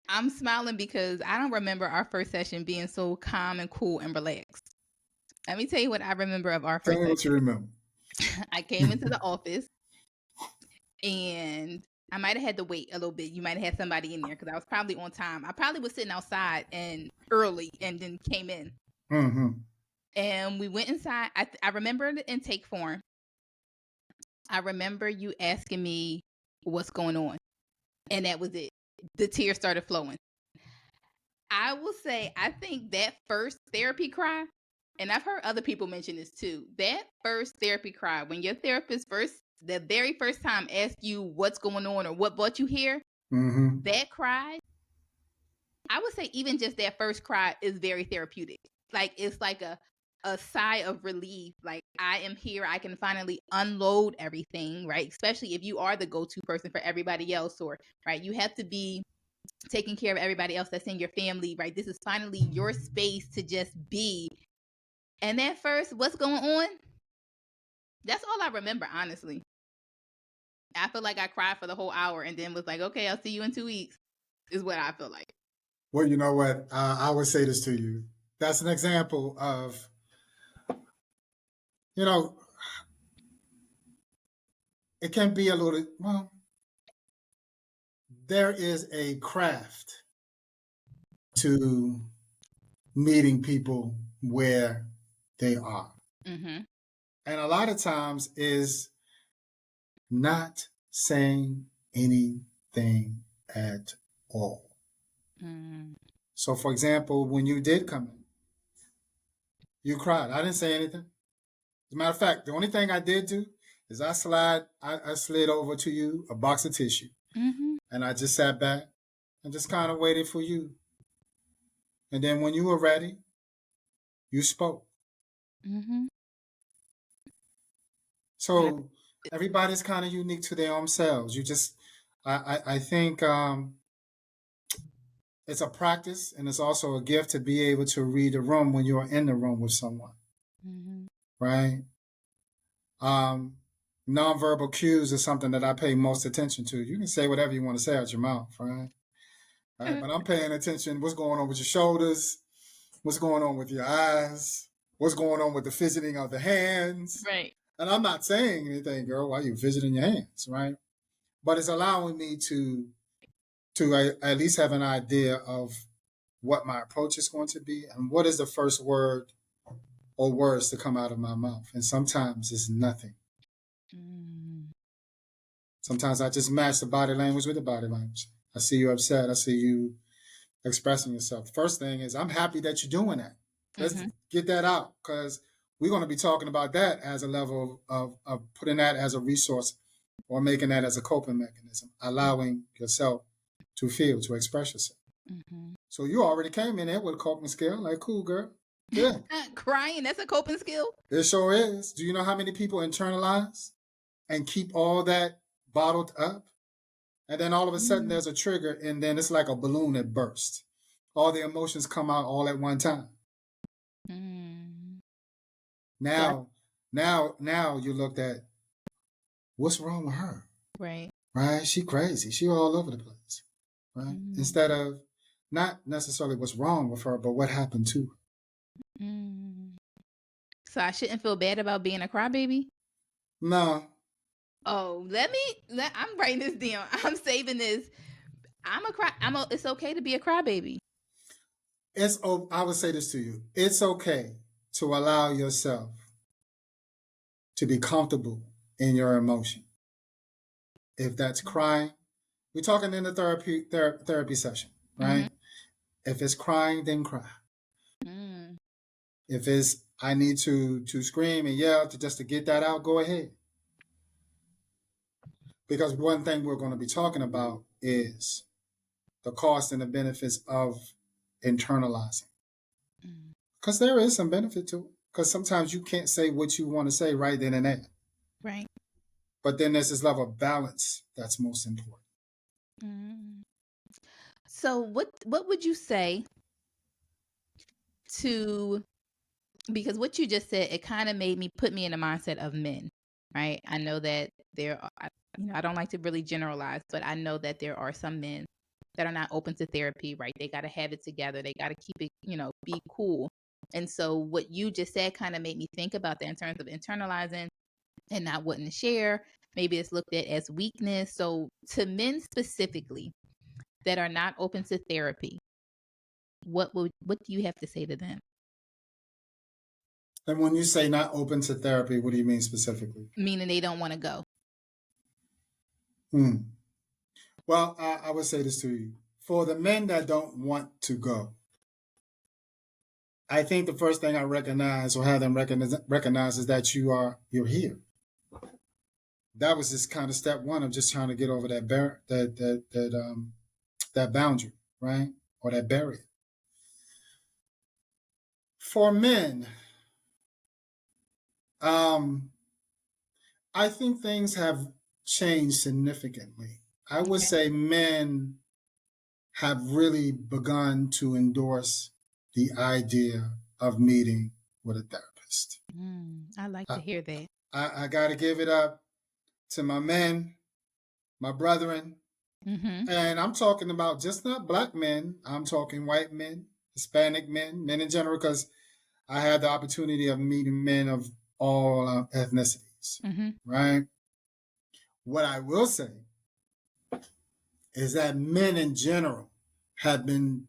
A: I'm smiling because I don't remember our first session being so calm and cool and relaxed. Let me tell you what I remember of our first session.
B: Tell me what you remember.
A: I came into the office and I might have had to wait a little bit. You might have had somebody in there because I was probably on time. I probably was sitting outside and early and then came in. And we went inside. I remember the intake form. I remember you asking me what's going on. And that was it. The tears started flowing. I will say, I think that first therapy cry, and I've heard other people mention this too, that first therapy cry, when your therapist the very first time asked you what's going on or what brought you here, that cry, I would say even just that first cry is very therapeutic. Like, it's like a sigh of relief. Like, I am here. I can finally unload everything, right? Especially if you are the go-to person for everybody else, or, right, you have to be taking care of everybody else that's in your family, right? This is finally your space to just be. And that first, what's going on? That's all I remember, honestly. I feel like I cried for the whole hour and then was like, okay, I'll see you in 2 weeks, is what I feel like.
B: Well, you know what? I would say this to you. That's an example of, it can be a little, well, there is a craft to meeting people where they are. And a lot of times is not saying anything at all.
A: Mm.
B: So, for example, when you did come in, you cried. I didn't say anything. As a matter of fact, the only thing I did do is I slid over to you a box of tissue, and I just sat back and just kind of waited for you. And then when you were ready, you spoke. So everybody's kind of unique to their own selves. I think it's a practice, and it's also a gift to be able to read the room when you are in the room with someone, right? Nonverbal cues is something that I pay most attention to. You can say whatever you want to say out your mouth, right? Right, but I'm paying attention. What's going on with your shoulders? What's going on with your eyes? What's going on with the fidgeting of the hands?
A: Right.
B: And I'm not saying anything, girl, while you're fidgeting your hands, right? But it's allowing me to at least have an idea of what my approach is going to be and what is the first word or words to come out of my mouth. And sometimes it's nothing. Sometimes I just match the body language with the body language. I see you upset. I see you expressing yourself. First thing is, I'm happy that you're doing that. Let's get that out, because we're going to be talking about that as a level of putting that as a resource or making that as a coping mechanism, allowing yourself to feel, to express yourself. So you already came in there with a coping skill, like, cool, girl. Yeah.
A: Crying, that's a coping skill?
B: It sure is. Do you know how many people internalize and keep all that bottled up? And then all of a sudden there's a trigger, and then it's like a balloon that bursts. All the emotions come out all at one time. Now you looked at, what's wrong with her?
A: Right.
B: Right? She crazy. She all over the place. Right? Instead of not necessarily what's wrong with her, but what happened to her.
A: So I shouldn't feel bad about being a crybaby?
B: No.
A: Oh, I'm writing this down. I'm saving this. It's okay to be a crybaby.
B: I would say this to you. It's okay to allow yourself to be comfortable in your emotion. If that's crying, we're talking in the therapy session, right? If it's crying, then cry. If it's, I need to scream and yell just to get that out, go ahead. Because one thing we're going to be talking about is the cost and the benefits of internalizing. Because there is some benefit to it. Because sometimes you can't say what you want to say right then and there.
A: Right.
B: But then there's this level of balance that's most important.
A: So what would you say to, because what you just said, it kind of put me in the mindset of men, right? I know that I don't like to really generalize, but I know that there are some men that are not open to therapy, right? They got to have it together. They got to keep it, be cool. And so what you just said kind of made me think about that in terms of internalizing and not wanting to share. Maybe it's looked at as weakness. So to men specifically that are not open to therapy, what do you have to say to them?
B: And when you say not open to therapy, what do you mean specifically?
A: Meaning they don't want to go.
B: Well, I would say this to you. For the men that don't want to go, I think the first thing I recognize or have them recognize is that you're here. That was just kind of step one of just trying to get over that that boundary, right? Or that barrier. For men, I think things have changed significantly. I would say men have really begun to endorse the idea of meeting with a therapist.
A: I like to hear that.
B: I got to give it up to my men, my brethren. And I'm talking about just not black men. I'm talking white men, Hispanic men, men in general, because I had the opportunity of meeting men of all ethnicities, right? What I will say is that men in general have been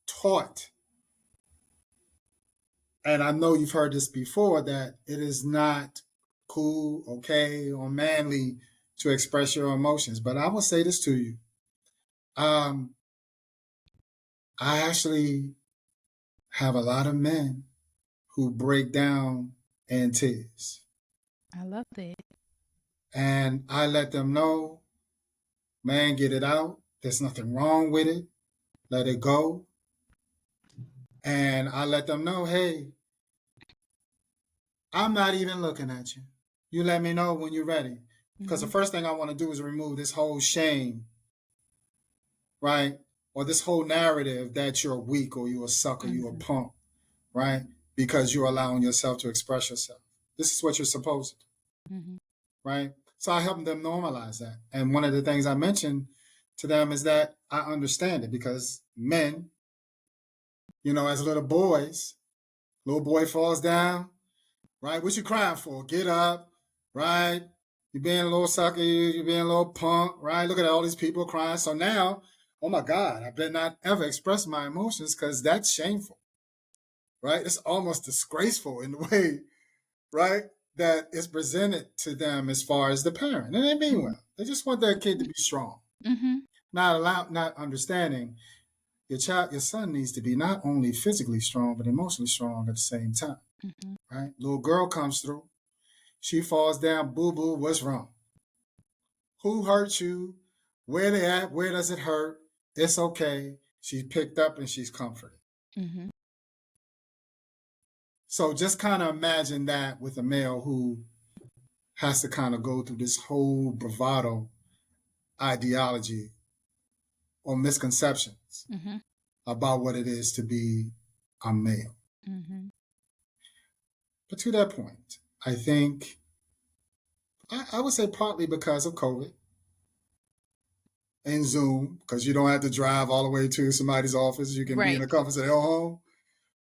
B: taught, and I know you've heard this before, that it is not cool, okay, or manly to express your emotions. But I will say this to you. I actually have a lot of men who break down in tears.
A: I love that.
B: And I let them know, man, get it out. There's nothing wrong with it. Let it go. And I let them know, hey, I'm not even looking at you. You let me know when you're ready. Because the first thing I want to do is remove this whole shame, right? Or this whole narrative that you're weak or you're a sucker, you're a punk, right? Because you're allowing yourself to express yourself. This is what you're supposed to do, right? So I help them normalize that. And one of the things I mentioned to them is that I understand it because men, as little boys, little boy falls down, right? What you crying for? Get up, right? You're being a little sucker, you're being a little punk, right? Look at all these people crying. So now, oh my God, I better not ever express my emotions because that's shameful, right? It's almost disgraceful in the way, right, that it's presented to them as far as the parent. And they mean well. They just want their kid to be strong. Not understanding your son needs to be not only physically strong, but emotionally strong at the same time, right? Little girl comes through. She falls down, boo-boo, what's wrong? Who hurt you? Where they at? Where does it hurt? It's okay. She's picked up and she's comforted. So just kind of imagine that with a male who has to kind of go through this whole bravado ideology or misconceptions about what it is to be a male. But to that point, I think, I would say partly because of COVID and Zoom, because you don't have to drive all the way to somebody's office. You can be in the comfort of their home.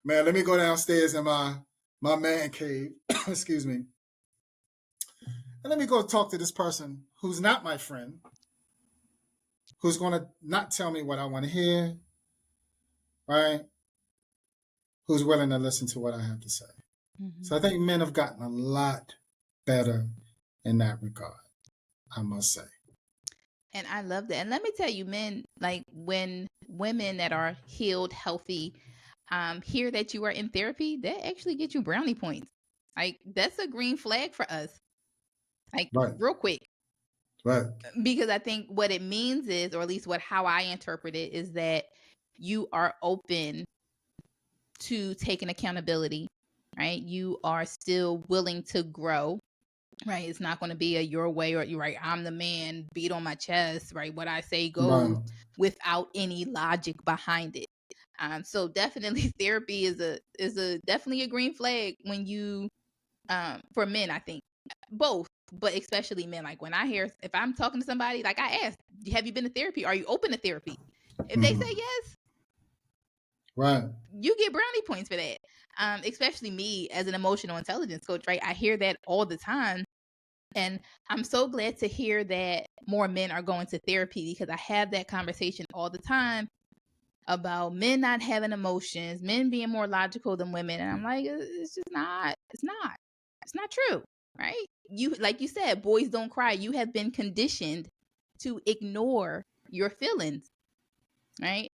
B: Man, let me go downstairs in my man cave, excuse me, and let me go talk to this person who's not my friend, who's going to not tell me what I want to hear, right? Who's willing to listen to what I have to say. So I think men have gotten a lot better in that regard, I must say.
A: And I love that. And let me tell you, men, like when women that are healed, healthy, hear that you are in therapy, that actually get you brownie points. Like that's a green flag for us. Like real quick.
B: Right.
A: Because I think what it means is, or at least how I interpret it, is that you are open to taking accountability, right? You are still willing to grow, right? It's not going to be a your way or you're right. I'm the man, beat on my chest, right? What I say goes without any logic behind it. So definitely therapy is a definitely a green flag when you, for men, I think both, but especially men. Like when I hear, if I'm talking to somebody, like I ask, have you been to therapy? Are you open to therapy? If they say yes,
B: right,
A: you get brownie points for that. Especially me as an emotional intelligence coach, right? I hear that all the time. And I'm so glad to hear that more men are going to therapy because I have that conversation all the time about men not having emotions, men being more logical than women. And I'm like, it's just not, it's not true, right? You, like you said, boys don't cry. You have been conditioned to ignore your feelings, right?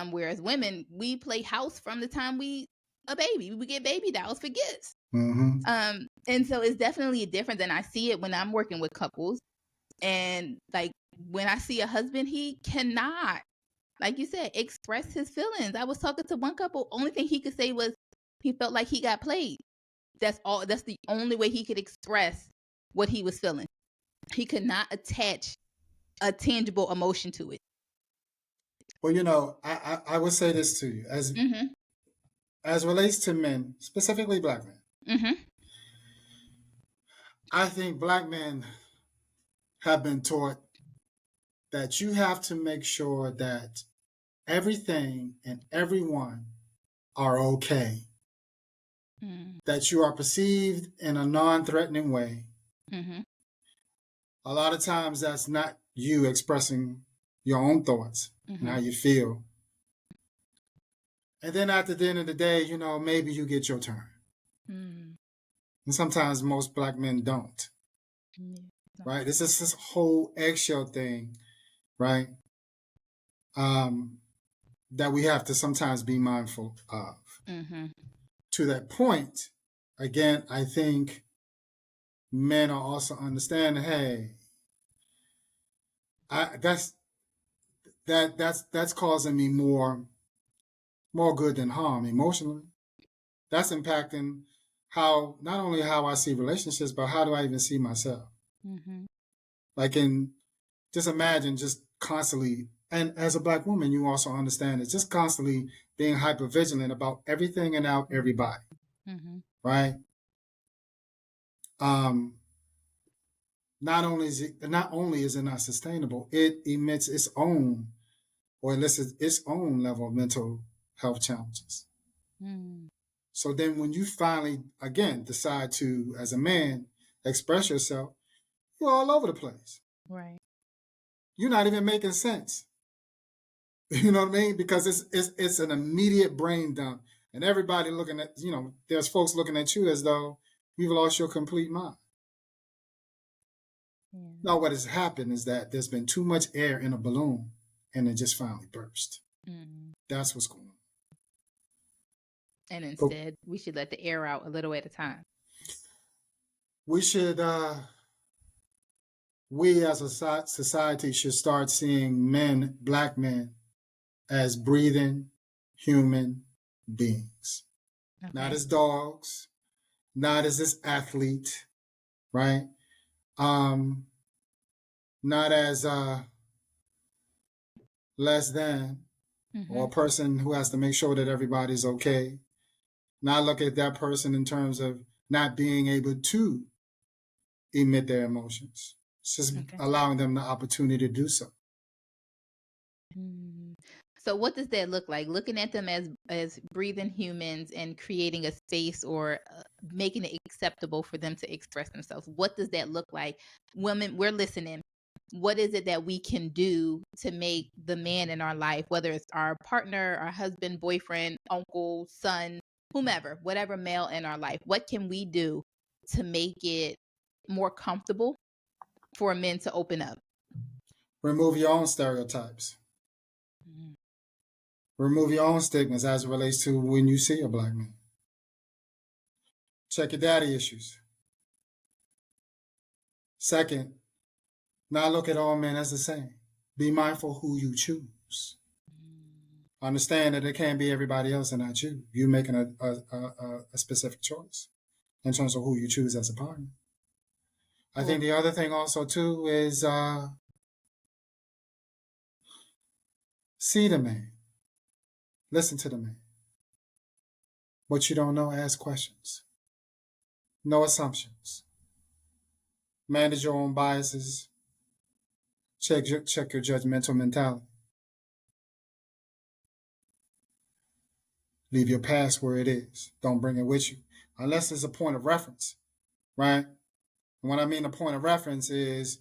A: Whereas women, we play house from the time we a baby. We get baby dolls for gifts. And so it's definitely different than I see it when I'm working with couples. And like when I see a husband, he cannot, like you said, express his feelings. I was talking to one couple, only thing he could say was he felt like he got played. That's all. That's the only way he could express what he was feeling. He could not attach a tangible emotion to it.
B: Well, I would say this to you as relates to men, specifically black men. I think black men have been taught that you have to make sure that everything and everyone are okay, that you are perceived in a non-threatening way. A lot of times that's not you expressing your own thoughts and how you feel. And then at the end of the day, maybe you get your turn. And sometimes most black men don't. Right? This is this whole eggshell thing, right? that we have to sometimes be mindful of. To that point, again, I think men are also understanding, hey, that's causing me more good than harm emotionally. That's impacting not only how I see relationships, but how do I even see myself? Like, just imagine just constantly, and as a Black woman, you also understand it's just constantly being hyper vigilant about everything and out everybody, right? Not only is it not sustainable, it emits its own, or elicits its own level of mental health challenges. So then when you finally, again, decide to, as a man, express yourself, you're all over the place.
A: Right.
B: You're not even making sense. You know what I mean? Because it's an immediate brain dump. And everybody looking at, there's folks looking at you as though you've lost your complete mind. Yeah. Now, what has happened is that there's been too much air in a balloon and it just finally burst. That's what's going on.
A: And instead, we should let the air out a little at a time.
B: We should, we as a society should start seeing men, Black men, as breathing human beings. Okay. Not as dogs, not as this athlete, right? Not as less than, or a person who has to make sure that everybody's okay. Not look at that person in terms of not being able to emit their emotions. It's just allowing them the opportunity to do so.
A: So what does that look like? Looking at them as breathing humans and creating a space or making it acceptable for them to express themselves. What does that look like? Women, we're listening. What is it that we can do to make the man in our life, whether it's our partner, our husband, boyfriend, uncle, son, whomever, whatever male in our life, what can we do to make it more comfortable for men to open up?
B: Remove your own stereotypes. Remove your own stigmas as it relates to when you see a Black man. Check your daddy issues. Second, not look at all men as the same. Be mindful who you choose. Understand that it can't be everybody else and not you. You're making a specific choice in terms of who you choose as a partner. I think the other thing also too is see the man. Listen to the man. What you don't know, ask questions. No assumptions. Manage your own biases. Check your judgmental mentality. Leave your past where it is. Don't bring it with you. Unless it's a point of reference, right? And what I mean a point of reference is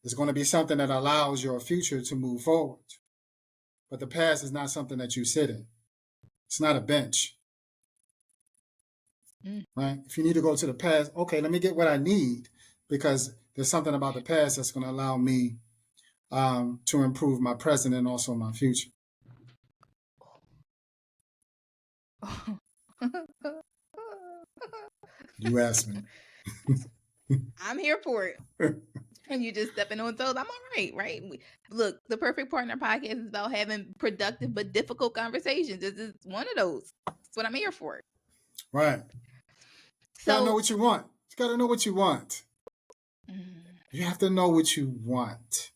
B: it's going to be something that allows your future to move forward. But the past is not something that you sit in. It's not a bench. Right? If you need to go to the past, okay, let me get what I need, because there's something about the past that's going to allow me to improve my present and also my future. You asked me.
A: I'm here for it. And you just stepping on toes. I'm all right? Look, the Perfect Partner podcast is about having productive but difficult conversations. This is one of those. That's what I'm here for.
B: Right. So, you gotta know what you want. You gotta know what you want. You have to know what you want.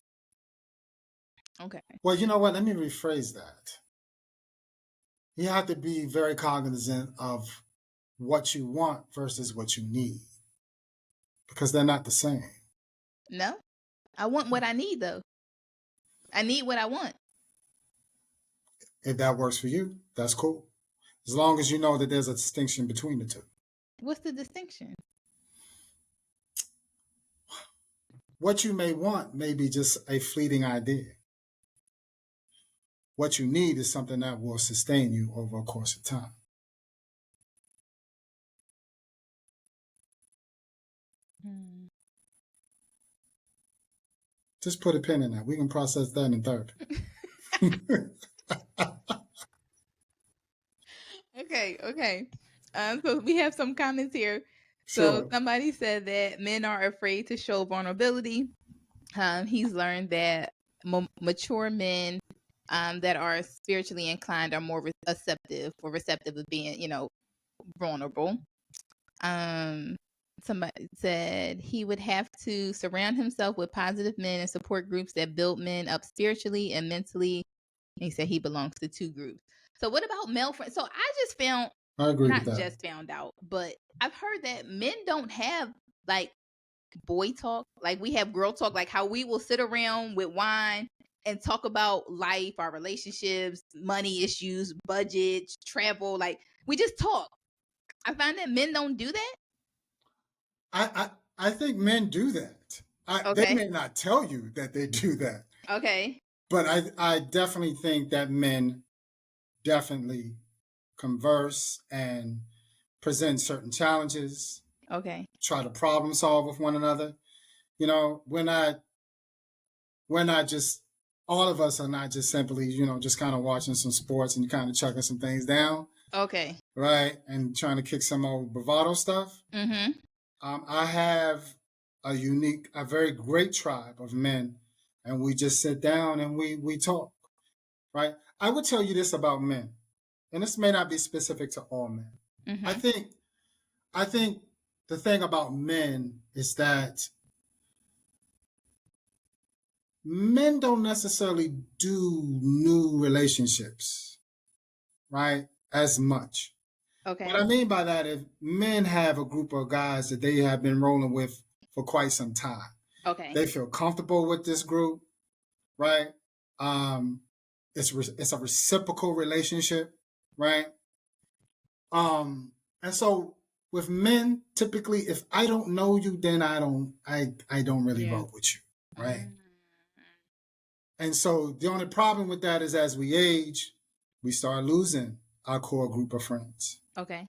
A: Okay.
B: Well, you know what? Let me rephrase that. You have to be very cognizant of what you want versus what you need, because they're not the same.
A: No, I want what I need, though. I need what I want.
B: If that works for you, that's cool. As long as you know that there's a distinction between the two.
A: What's the distinction?
B: What you may want may be just a fleeting idea. What you need is something that will sustain you over a course of time. Just put a pin in that. We can process that in therapy.
A: Okay. So we have some comments here. So
B: Sure.
A: somebody said that men are afraid to show vulnerability. He's learned that mature men that are spiritually inclined are more receptive of being, vulnerable. Somebody said he would have to surround himself with positive men and support groups that build men up spiritually and mentally. He said he belongs to two groups. So what about male friends? So I just found,
B: I agree with
A: not
B: that.
A: just found out, but I've heard that men don't have like boy talk. Like we have girl talk, like how we will sit around with wine and talk about life, our relationships, money issues, budgets, travel. Like we just talk. I find that men don't do that.
B: I think men do that. They
A: Okay.
B: may not tell you that they do that,
A: Okay.
B: but I definitely think that men definitely converse and present certain challenges,
A: Okay.
B: try to problem solve with one another. You know, we're not just all of us are not just simply, just kind of watching some sports and kind of chucking some things down,
A: Okay.
B: right? And trying to kick some old bravado stuff.
A: Mm-hmm.
B: I have a very great tribe of men, and we just sit down and we talk, right? I would tell you this about men, and this may not be specific to all men. I
A: Mm-hmm.
B: think I think the thing about men is that men don't necessarily do new relationships, right? As much. What
A: Okay.
B: I mean by that is men have a group of guys that they have been rolling with for quite some time.
A: Okay.
B: They feel comfortable with this group, right? Um, it's a reciprocal relationship, right? And so with men, typically, if I don't know you, then I don't really
A: Yeah.
B: roll with you, right?
A: Mm.
B: And so the only problem with that is as we age, we start losing our core group of friends.
A: Okay.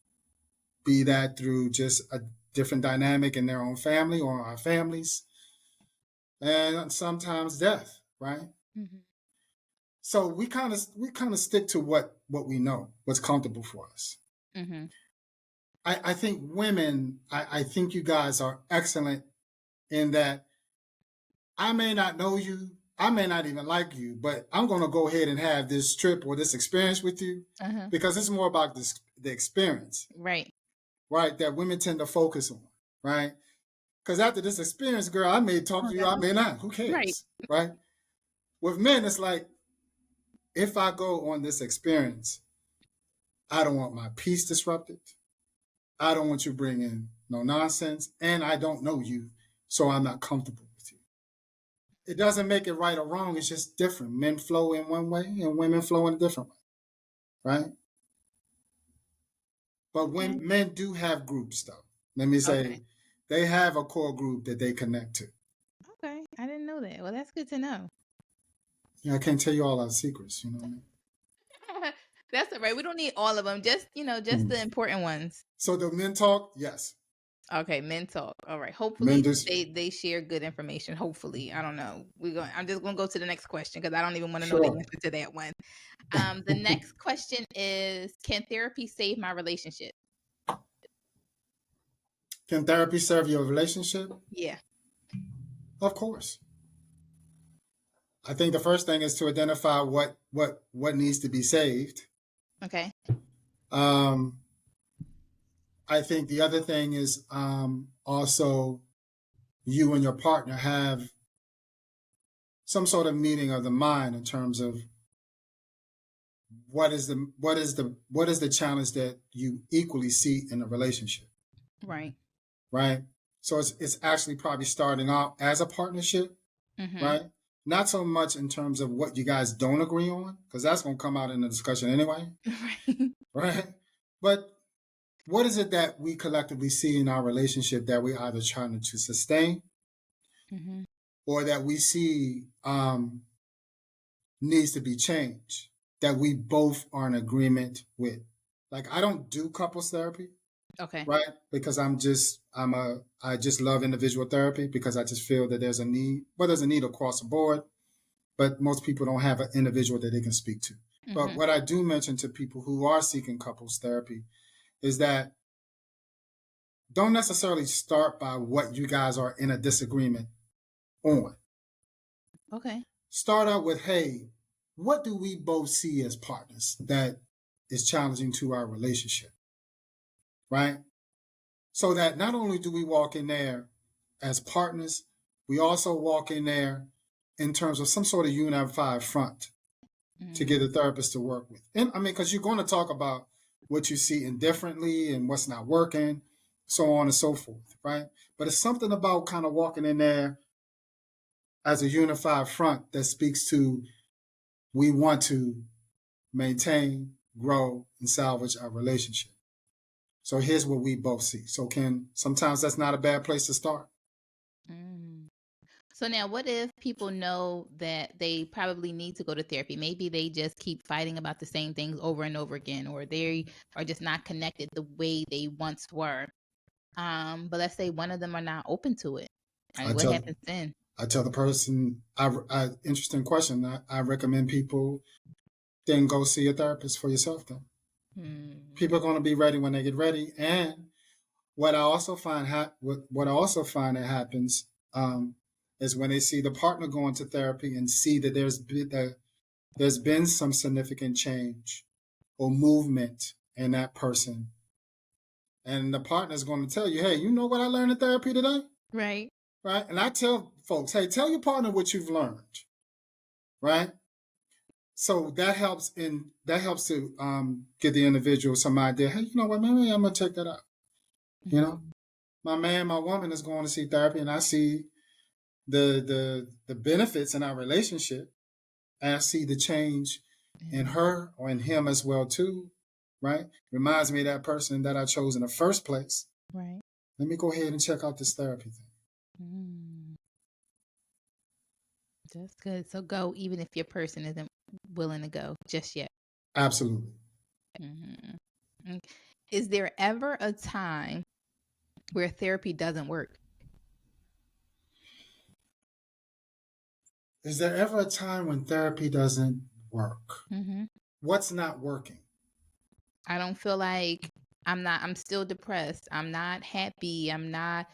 B: Be that through just a different dynamic in their own family or our families, and sometimes death, right?
A: Mm-hmm.
B: So we kind of stick to what we know, what's comfortable for us.
A: Mm-hmm.
B: I think women, I think you guys are excellent in that I may not know you, I may not even like you, but I'm going to go ahead and have this trip or this experience with you
A: Uh-huh.
B: because it's more about the experience,
A: Right.
B: right? That women tend to focus on, right? Because after this experience, girl, I may talk
A: Oh,
B: to you,
A: that's
B: I may not. Who
A: right.
B: cares, right? With men, it's like if I go on this experience, I don't want my peace disrupted. I don't want you bringing no nonsense, and I don't know you, so I'm not comfortable with you. It doesn't make it right or wrong. It's just different. Men flow in one way, and women flow in a different way, right? But
A: Okay.
B: when men do have groups, though, let me
A: Okay.
B: say, they have a core group that they connect to.
A: Okay. I didn't know that. Well, that's good to know.
B: Yeah, I can't tell you all our secrets. You know what I mean?
A: That's all right. We don't need all of them. Just, just the important ones.
B: So the men talk, yes.
A: Okay, men talk. All right.
B: Men
A: Hopefully
B: just
A: they share good information. Hopefully. I don't know. I'm just gonna go to the next question because I don't even want to know the
B: sure.
A: answer to that one. The next question is, can therapy save my relationship?
B: Can therapy serve your relationship?
A: Yeah.
B: Of course. I think the first thing is to identify what needs to be saved.
A: Okay.
B: Um, I think the other thing is also you and your partner have some sort of meeting of the mind in terms of what is the challenge that you equally see in a relationship,
A: Right.
B: right? So it's actually probably starting out as a partnership,
A: Mm-hmm.
B: right? Not so much in terms of what you guys don't agree on, because that's going to come out in the discussion anyway,
A: Right.
B: right? But what is it that we collectively see in our relationship that we either trying to sustain
A: Mm-hmm.
B: or that we see needs to be changed that we both are in agreement with? Like I don't do couples therapy,
A: Okay.
B: right? Because I just love individual therapy because I just feel that there's a need. Well, there's a need across the board, but most people don't have an individual that they can speak to. But what I do mention to people who are seeking couples therapy is that don't necessarily start by what you guys are in a disagreement on.
A: Okay.
B: Start out with, hey, what do we both see as partners that is challenging to our relationship? Right? So that not only do we walk in there as partners, we also walk in there in terms of some sort of unified front to get a therapist to work with. And I mean, because you're going to talk about what you see indifferently and what's not working, so on and so forth, right? But it's something about kind of walking in there as a unified front that speaks to we want to maintain, grow, and salvage our relationship. So here's what we both see. So sometimes that's not a bad place to start.
A: So now what if people know that they probably need to go to therapy? Maybe they just keep fighting about the same things over and over again, or they are just not connected the way they once were. But let's say one of them are not open to it. Like, what happens then?
B: I tell the person, interesting question. I recommend people then go see a therapist for yourself then. People are going to be ready when they get ready. And what I also find that happens is when they see the partner going to therapy and see that there's been some significant change or movement in that person. And the partner is going to tell you, hey, you know what I learned in therapy today?
A: Right.
B: Right. And I tell folks, hey, tell your partner what you've learned. Right. So that helps to give the individual some idea. Hey, you know what? Maybe I'm going to check that out. You know, my woman is going to see therapy, and I see the benefits in our relationship, and I see the change in her or in him as well too. Right? Reminds me of that person that I chose in the first place.
A: Right.
B: Let me go ahead and check out this therapy thing.
A: That's good. So go even if your person isn't willing to go just yet.
B: Absolutely.
A: Is there ever a time where therapy doesn't work?
B: Is there ever a time when therapy doesn't work? What's not working?
A: I don't feel like I'm still depressed. I'm not happy. I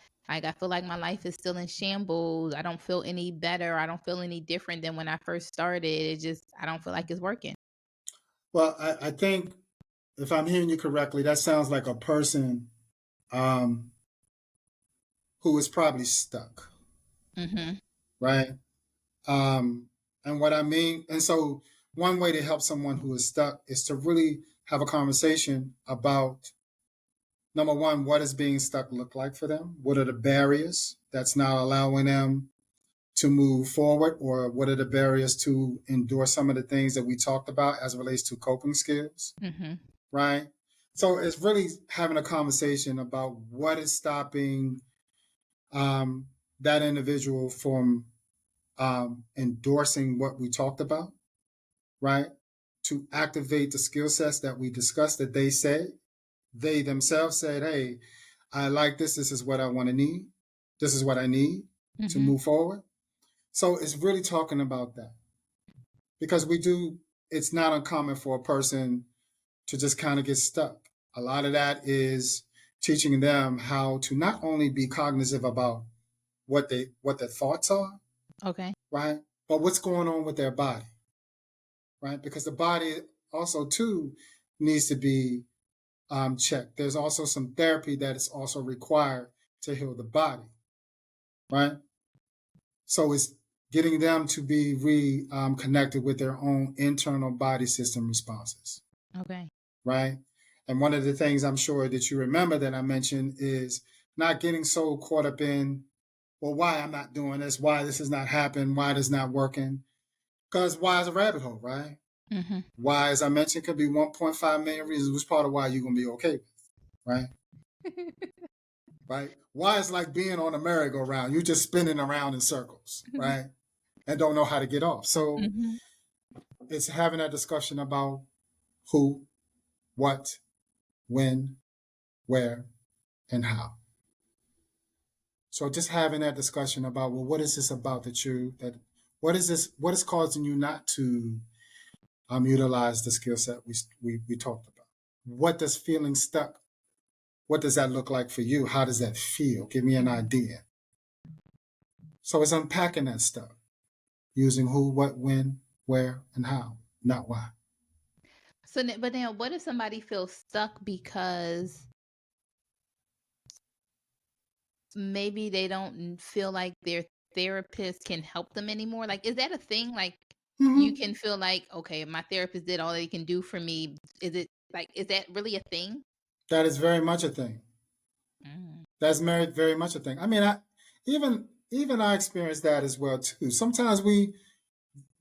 A: feel like my life is still in shambles. I don't feel any better. I don't feel any different than when I first started. I don't feel like it's working.
B: Well, I think if I'm hearing you correctly, that sounds like a person who is probably stuck. Right? And what I mean, and so one way to help someone who is stuck is to really have a conversation about, number one, what does being stuck look like for them? What are the barriers that's not allowing them to move forward? Or what are the barriers to endure some of the things that we talked about as it relates to coping skills? Right? So it's really having a conversation about what is stopping that individual from endorsing what we talked about, right? To activate the skill sets that we discussed that they themselves said, hey, I like this. This is what I want to need. This is what I need to move forward. So it's really talking about that because it's not uncommon for a person to just kind of get stuck. A lot of that is teaching them how to not only be cognizant about what their thoughts are,
A: okay,
B: right, but what's going on with their body, right? Because the body also too needs to be checked. There's also some therapy that is also required to heal the body, right? So it's getting them to be connected with their own internal body system responses.
A: Okay.
B: Right? And one of the things I'm sure that you remember that I mentioned is not getting so caught up in, well, why I'm not doing this, why this has not happened, why this not working. Because why is a rabbit hole, right? Why, as I mentioned, could be 1.5 million reasons, which part of why you're going to be okay with, right? Right? Why is like being on a merry-go-round. You're just spinning around in circles, right? And don't know how to get off. So it's having that discussion about who, what, when, where, and how. So just having that discussion about, well, what is this about what is causing you not to utilize the skill set we talked about. What does feeling stuck? What does that look like for you? How does that feel? Give me an idea. So it's unpacking that stuff using who, what, when, where, and how, not why.
A: So, but then what if somebody feels stuck because maybe they don't feel like their therapist can help them anymore? Like, is that a thing? Like, you can feel like, okay, my therapist did all they can do for me. Is it like, is that really a thing?
B: That is very much a thing. That's very, very much a thing. I mean, even I experienced that as well too. Sometimes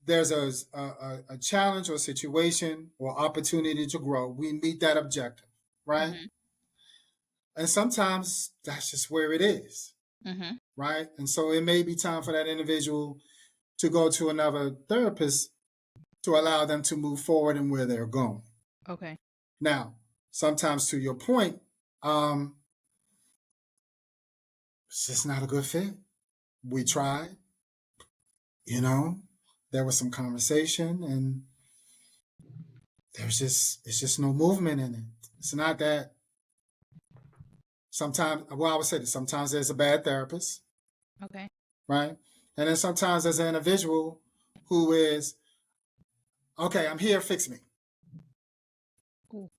B: there's a challenge or situation or opportunity to grow. We meet that objective, right? And sometimes that's just where it is, right? And so it may be time for that individual to go to another therapist to allow them to move forward in where they're going.
A: Okay.
B: Now, sometimes to your point, it's just not a good fit. We tried, there was some conversation and it's just no movement in it. It's not that sometimes, well, I would say that sometimes there's a bad therapist.
A: Okay.
B: Right. And then sometimes there's an individual who is, okay, I'm here, fix me. Ooh.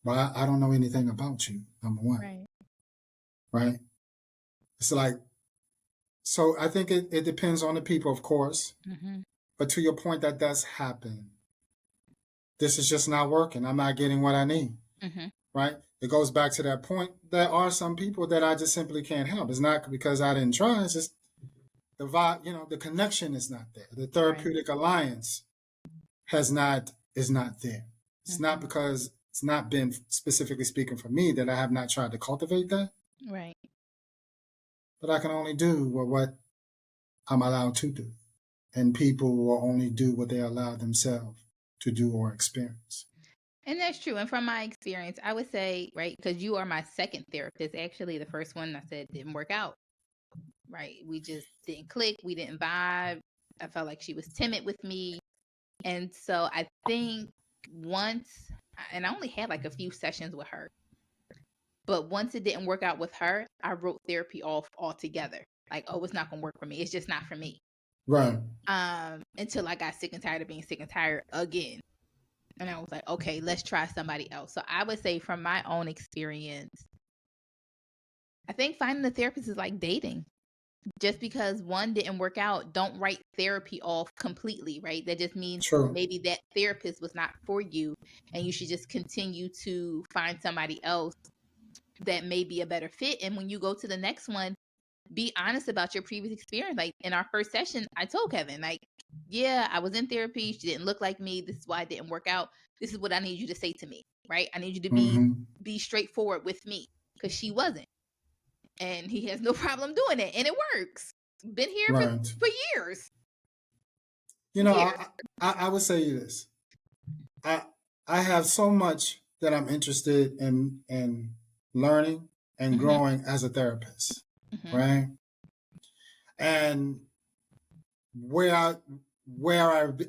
B: Well, I don't know anything about you, number one. Right. It's like, so I think it depends on the people, of course. But to your point, that does happen. This is just not working. I'm not getting what I need. Right? It goes back to that point. There are some people that I just simply can't help. It's not because I didn't try. It's just the vibe, the connection is not there. The therapeutic alliance is not there. It's not because it's not been specifically speaking for me that I have not tried to cultivate that.
A: Right.
B: But I can only do what I'm allowed to do. And people will only do what they allow themselves to do or experience.
A: And that's true. And from my experience, I would say, right, because you are my second therapist. Actually, the first one I said didn't work out. Right. We just didn't click. We didn't vibe. I felt like she was timid with me. And so I think once, and I only had like a few sessions with her, but once it didn't work out with her, I wrote therapy off altogether. Like, oh, it's not going to work for me. It's just not for me.
B: Right.
A: Until I got sick and tired of being sick and tired again. And I was like, okay, let's try somebody else. So I would say from my own experience, I think finding a therapist is like dating. Just because one didn't work out, don't write therapy off completely, right? That just means maybe that therapist was not for you, and you should just continue to find somebody else that may be a better fit. And when you go to the next one, be honest about your previous experience. Like in our first session, I told Kevin, like, yeah, I was in therapy. She didn't look like me. This is why it didn't work out. This is what I need you to say to me, right? I need you to be straightforward with me, because she wasn't. And he has no problem doing it. And it works. Been here for years.
B: I would say this. I have so much that I'm interested in learning and growing as a therapist. Right. And where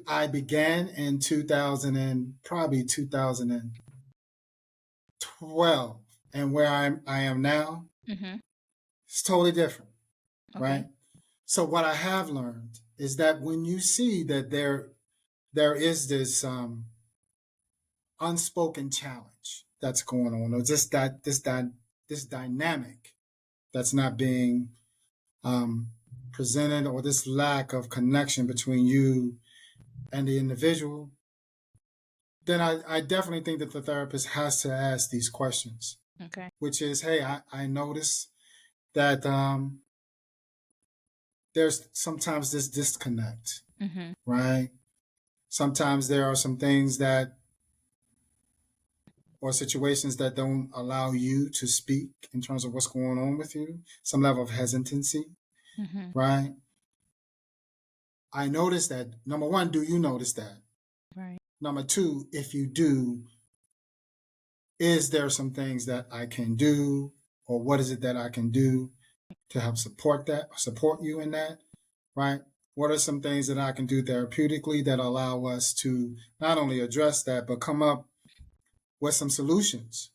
B: I began in 2012 and where I am now, it's totally different. Okay. Right. So what I have learned is that when you see that there is this unspoken challenge that's going on, or just this dynamic that's not being presented, or this lack of connection between you and the individual, then I definitely think that the therapist has to ask these questions. Okay. Which is, hey, I notice that there's sometimes this disconnect, right? Sometimes there are some things or situations that don't allow you to speak in terms of what's going on with you, some level of hesitancy, right? I noticed that. Number one, do you notice that? Right. Number two, if you do, is there some things that I can do, or what is it that I can do to help support you in that, right? What are some things that I can do therapeutically that allow us to not only address that, but come up with some solutions,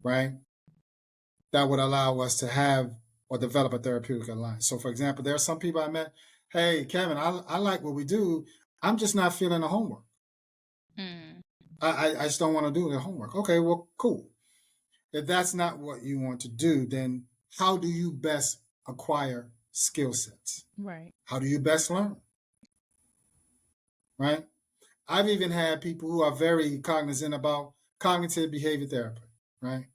B: right? That would allow us to have or develop a therapeutic alliance. So, for example, there are some people I met, hey, Kevin, I like what we do. I'm just not feeling the homework.
A: Mm.
B: I just don't want to do the homework. Okay, well, cool. If that's not what you want to do, then how do you best acquire skill sets?
A: Right.
B: How do you best learn? Right? I've even had people who are very cognizant about cognitive behavior therapy, right?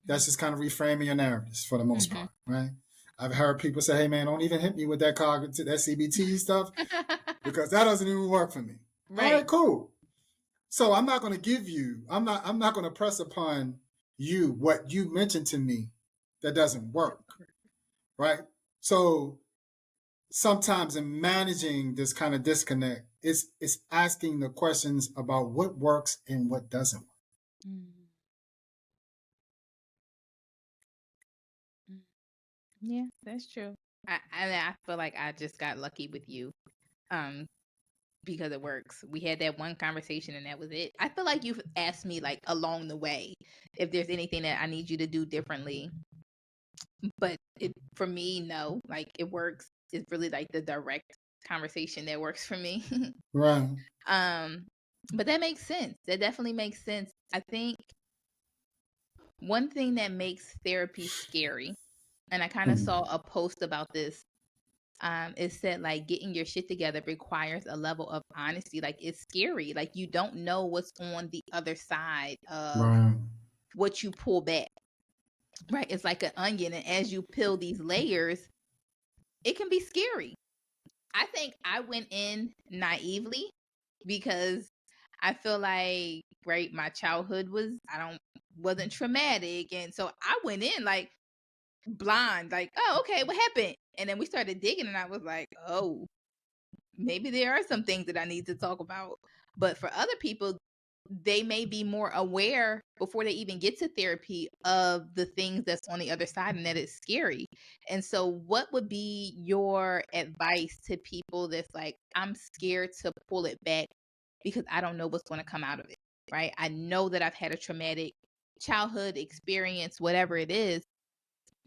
B: That's just kind of reframing your narratives for the most part, right? I've heard people say, hey man, don't even hit me with that cognitive, that CBT stuff, because that doesn't even work for me. Right. All right, cool. So I'm not going to give you, I'm not going to press upon you what you mentioned to me that doesn't work, right? So sometimes in managing this kind of disconnect, it's asking the questions about what works and what doesn't work.
A: Yeah, that's true. I feel like I just got lucky with you, because it works. We had that one conversation and that was it. I feel like you've asked me like along the way if there's anything that I need you to do differently, but for me, no. Like it works. It's really like the direct conversation that works for me.
B: Right.
A: But that makes sense. That definitely makes sense. I think one thing that makes therapy scary, and I kind of saw a post about this. It said like getting your shit together requires a level of honesty. Like it's scary. Like you don't know what's on the other side of what you pull back. Right? It's like an onion, and as you peel these layers, it can be scary. I think I went in naively because I feel like my childhood wasn't traumatic, and so I went in like blind, like, oh, okay, what happened? And then we started digging, and I was like, oh, maybe there are some things that I need to talk about. But for other people, they may be more aware before they even get to therapy of the things that's on the other side and that it's scary. And so, what would be your advice to people that's like, I'm scared to pull it back because I don't know what's going to come out of it, right? I know that I've had a traumatic childhood experience, whatever it is.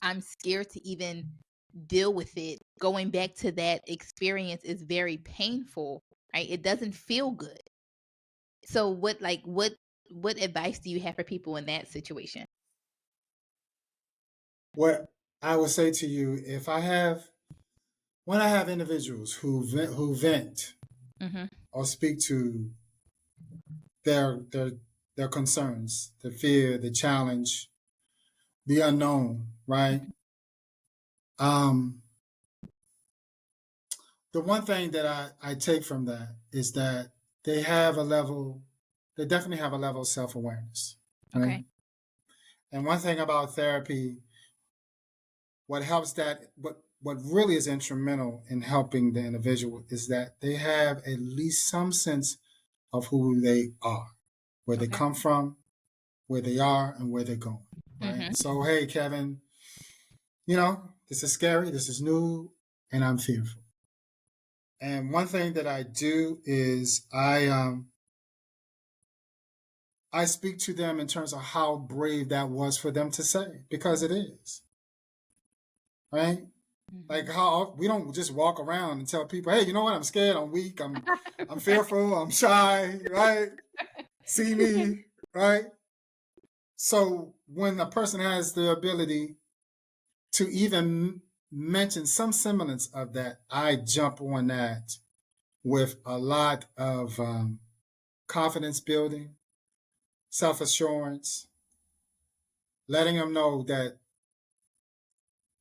A: I'm scared to even deal with it. Going back to that experience is very painful, right? It doesn't feel good. So what advice do you have for people in that situation?
B: What I would say to you, when I have individuals who vent or speak to their their their concerns, the fear, the challenge, the unknown, right? The one thing that I take from that is that they definitely have a level of self-awareness. Right? Okay. And one thing about therapy, what helps what really is instrumental in helping the individual is that they have at least some sense of who they are, where they come from, where they are, and where they're going. Right. So, hey, Kevin, this is scary, this is new, and I'm fearful. And one thing that I do is I speak to them in terms of how brave that was for them to say, because it is. Right? Like how we don't just walk around and tell people, hey, you know what? I'm scared, I'm weak, I'm fearful, I'm shy, right? See me, right? So when a person has the ability to even mention some semblance of that, I jump on that with a lot of confidence building, self-assurance, letting them know that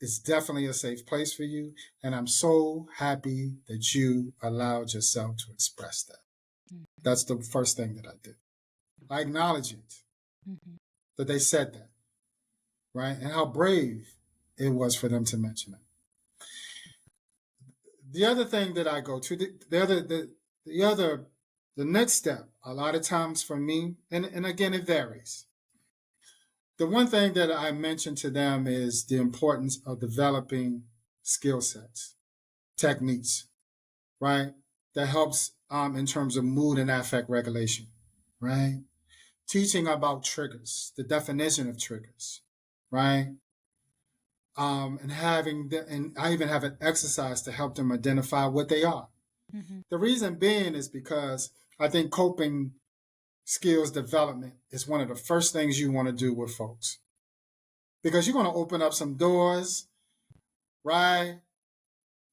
B: it's definitely a safe place for you. And I'm so happy that you allowed yourself to express that. That's the first thing that I did. I acknowledge it, that they said that, right? And how brave it was for them to mention it. The other thing that I go to, the next step, a lot of times for me, and again, it varies. The one thing that I mention to them is the importance of developing skill sets, techniques, right? That helps in terms of mood and affect regulation, right? Teaching about triggers, the definition of triggers, right? And I even have an exercise to help them identify what they are. Mm-hmm. The reason being is because I think coping skills development is one of the first things you want to do with folks, because you're going to open up some doors, right?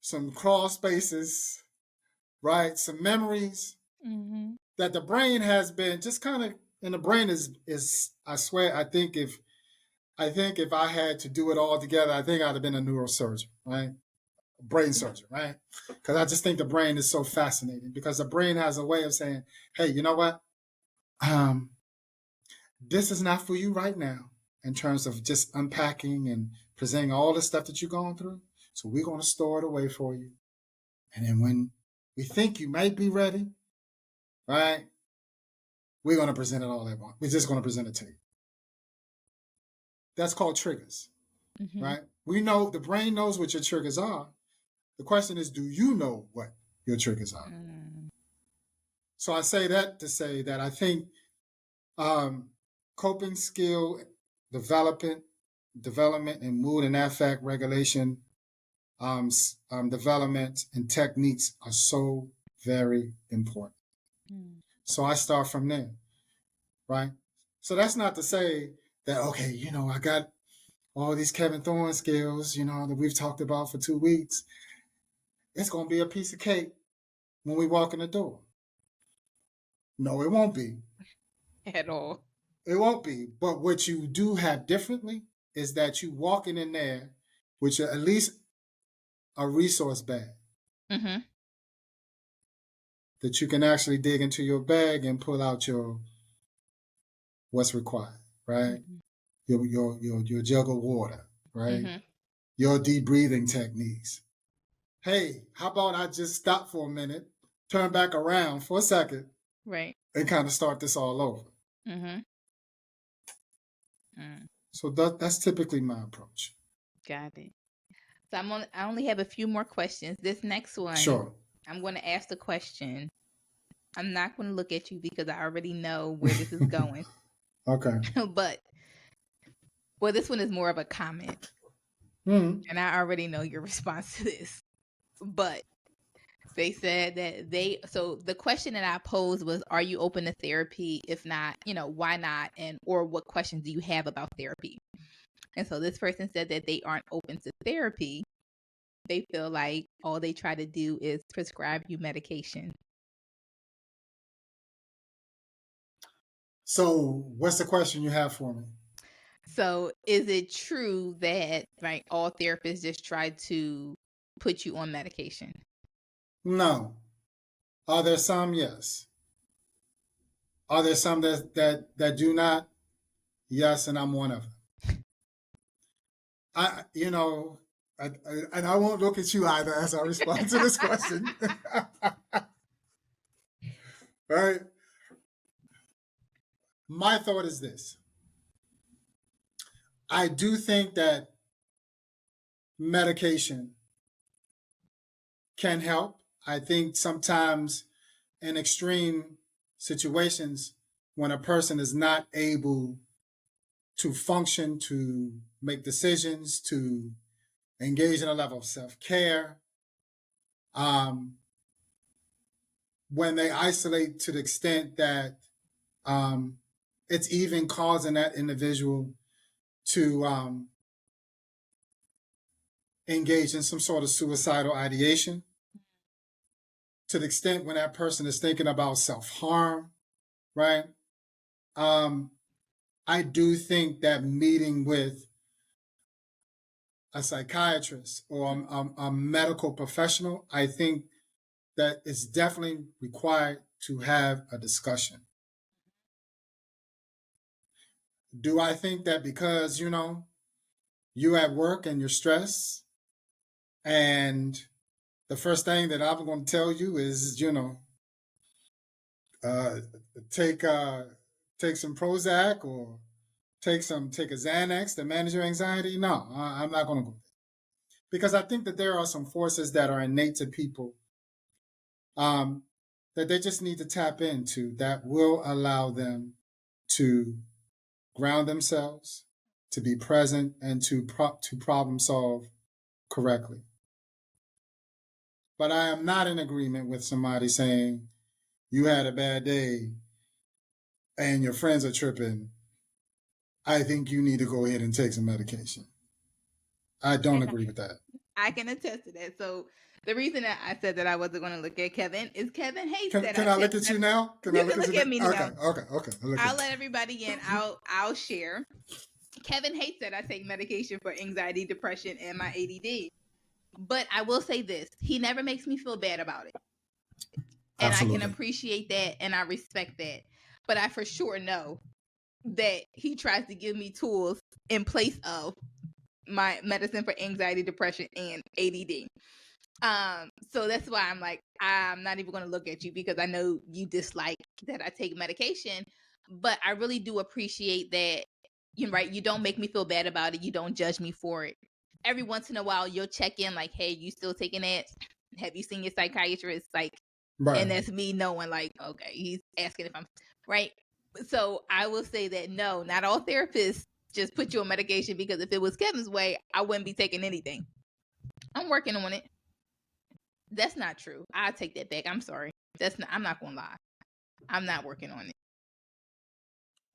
B: Some crawl spaces, right? Some memories mm-hmm. that the brain has been just kind of, and the brain is I swear, I think if I had to do it all together, I think I'd have been a neurosurgeon, right? Brain surgeon, right? Because I just think the brain is so fascinating, because the brain has a way of saying, hey, you know what? This is not for you right now, in terms of just unpacking and presenting all the stuff that you're going through. So we're going to store it away for you. And then when we think you might be ready, right, we're going to present it all at once. We're just going to present it to you. That's called triggers, mm-hmm. right? We know, the brain knows what your triggers are. The question is, do you know what your triggers are? Mm. So I say that to say that I think coping skill development and mood and affect regulation development and techniques are so very important. Mm. So I start from there, right? So that's not to say that, okay, I got all these Kevin Thorne skills, that we've talked about for 2 weeks. It's going to be a piece of cake when we walk in the door. No, it won't be.
A: At all.
B: It won't be. But what you do have differently is that you walking in there with at least a resource bag. Mm-hmm. That you can actually dig into your bag and pull out what's required, right? Mm-hmm. Your jug of water, right? Mm-hmm. Your deep breathing techniques. Hey, how about I just stop for a minute, turn back around for a second,
A: right,
B: and kind of start this all over. Mm-hmm. So that's typically my approach.
A: Got it. So I only have a few more questions. This next one,
B: sure,
A: I'm going to ask the question. I'm not going to look at you because I already know where this is going.
B: Okay.
A: But, well, this one is more of a comment. Mm-hmm. And I already know your response to this. But they said that so the question that I posed was, are you open to therapy? If not, why not? Or what questions do you have about therapy? And so this person said that they aren't open to therapy. They feel like all they try to do is prescribe you medication.
B: So what's the question you have for me?
A: So is it true that all therapists just try to put you on medication?
B: No. Are there some? Yes. Are there some that do not? Yes, and I'm one of them. And I won't look at you either as I respond to this question. Right? My thought is this. I do think that medication can help. I think sometimes in extreme situations, when a person is not able to function, to make decisions, to engage in a level of self-care, when they isolate to the extent that it's even causing that individual to engage in some sort of suicidal ideation, to the extent when that person is thinking about self-harm, right? I do think that meeting with a psychiatrist or a medical professional, I think that it's definitely required to have a discussion. Do I think that because, you're at work and you're stressed, and the first thing that I'm going to tell you is, take some Prozac or take a Xanax to manage your anxiety? No, I'm not going to go there. Because I think that there are some forces that are innate to people that they just need to tap into that will allow them to ground themselves, to be present, and to problem solve correctly. But I am not in agreement with somebody saying you had a bad day and your friends are tripping. I think you need to go ahead and take some medication. I don't agree with that.
A: I can attest to that. So the reason that I said that I wasn't going to look at Kevin is Kevin hates that.
B: Can I look at you now?
A: Can I look at me now?
B: Okay.
A: I'll let everybody in. I'll share. Kevin hates that I take medication for anxiety, depression, and my ADD. But I will say this: he never makes me feel bad about it, and
B: Absolutely.
A: I can appreciate that, and I respect that. But I for sure know that he tries to give me tools in place of my medicine for anxiety, depression, and ADD. So that's why I'm like, I'm not even going to look at you because I know you dislike that I take medication, but I really do appreciate that. You're right. You don't make me feel bad about it. You don't judge me for it. Every once in a while, you'll check in like, hey, you still taking that? Have you seen your psychiatrist? Like, right. And that's me knowing like, okay, he's asking if I'm right. So I will say that no, not all therapists just put you on medication, because if it was Kevin's way, I wouldn't be taking anything. I'm working on it. That's not true. I take that back. I'm sorry. I'm not gonna lie. I'm not working on it.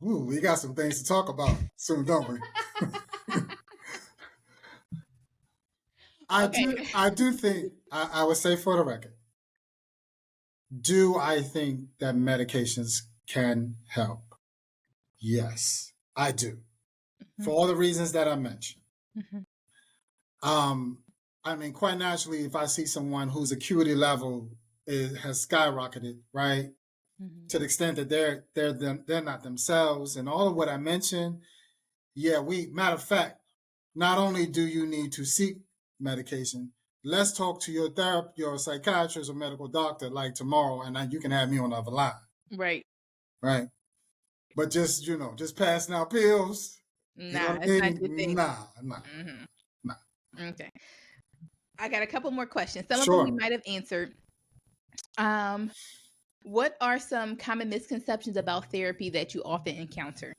B: Ooh, we got some things to talk about soon, don't we? I do think I would say, for the record, do I think that medications can help? Yes, I do. For all the reasons that I mentioned. I mean, quite naturally, if I see someone whose acuity level has skyrocketed, right, to the extent that they're not themselves, and all of what I mentioned, matter of fact, not only do you need to seek medication, let's talk to your psychiatrist or medical doctor like tomorrow, and you can have me on the other line.
A: Right.
B: Right. But just passing out pills.
A: Nah, it's not your thing. Nah. Okay. I got a couple more questions. Some of them we might have answered. What are some common misconceptions about therapy that you often encounter?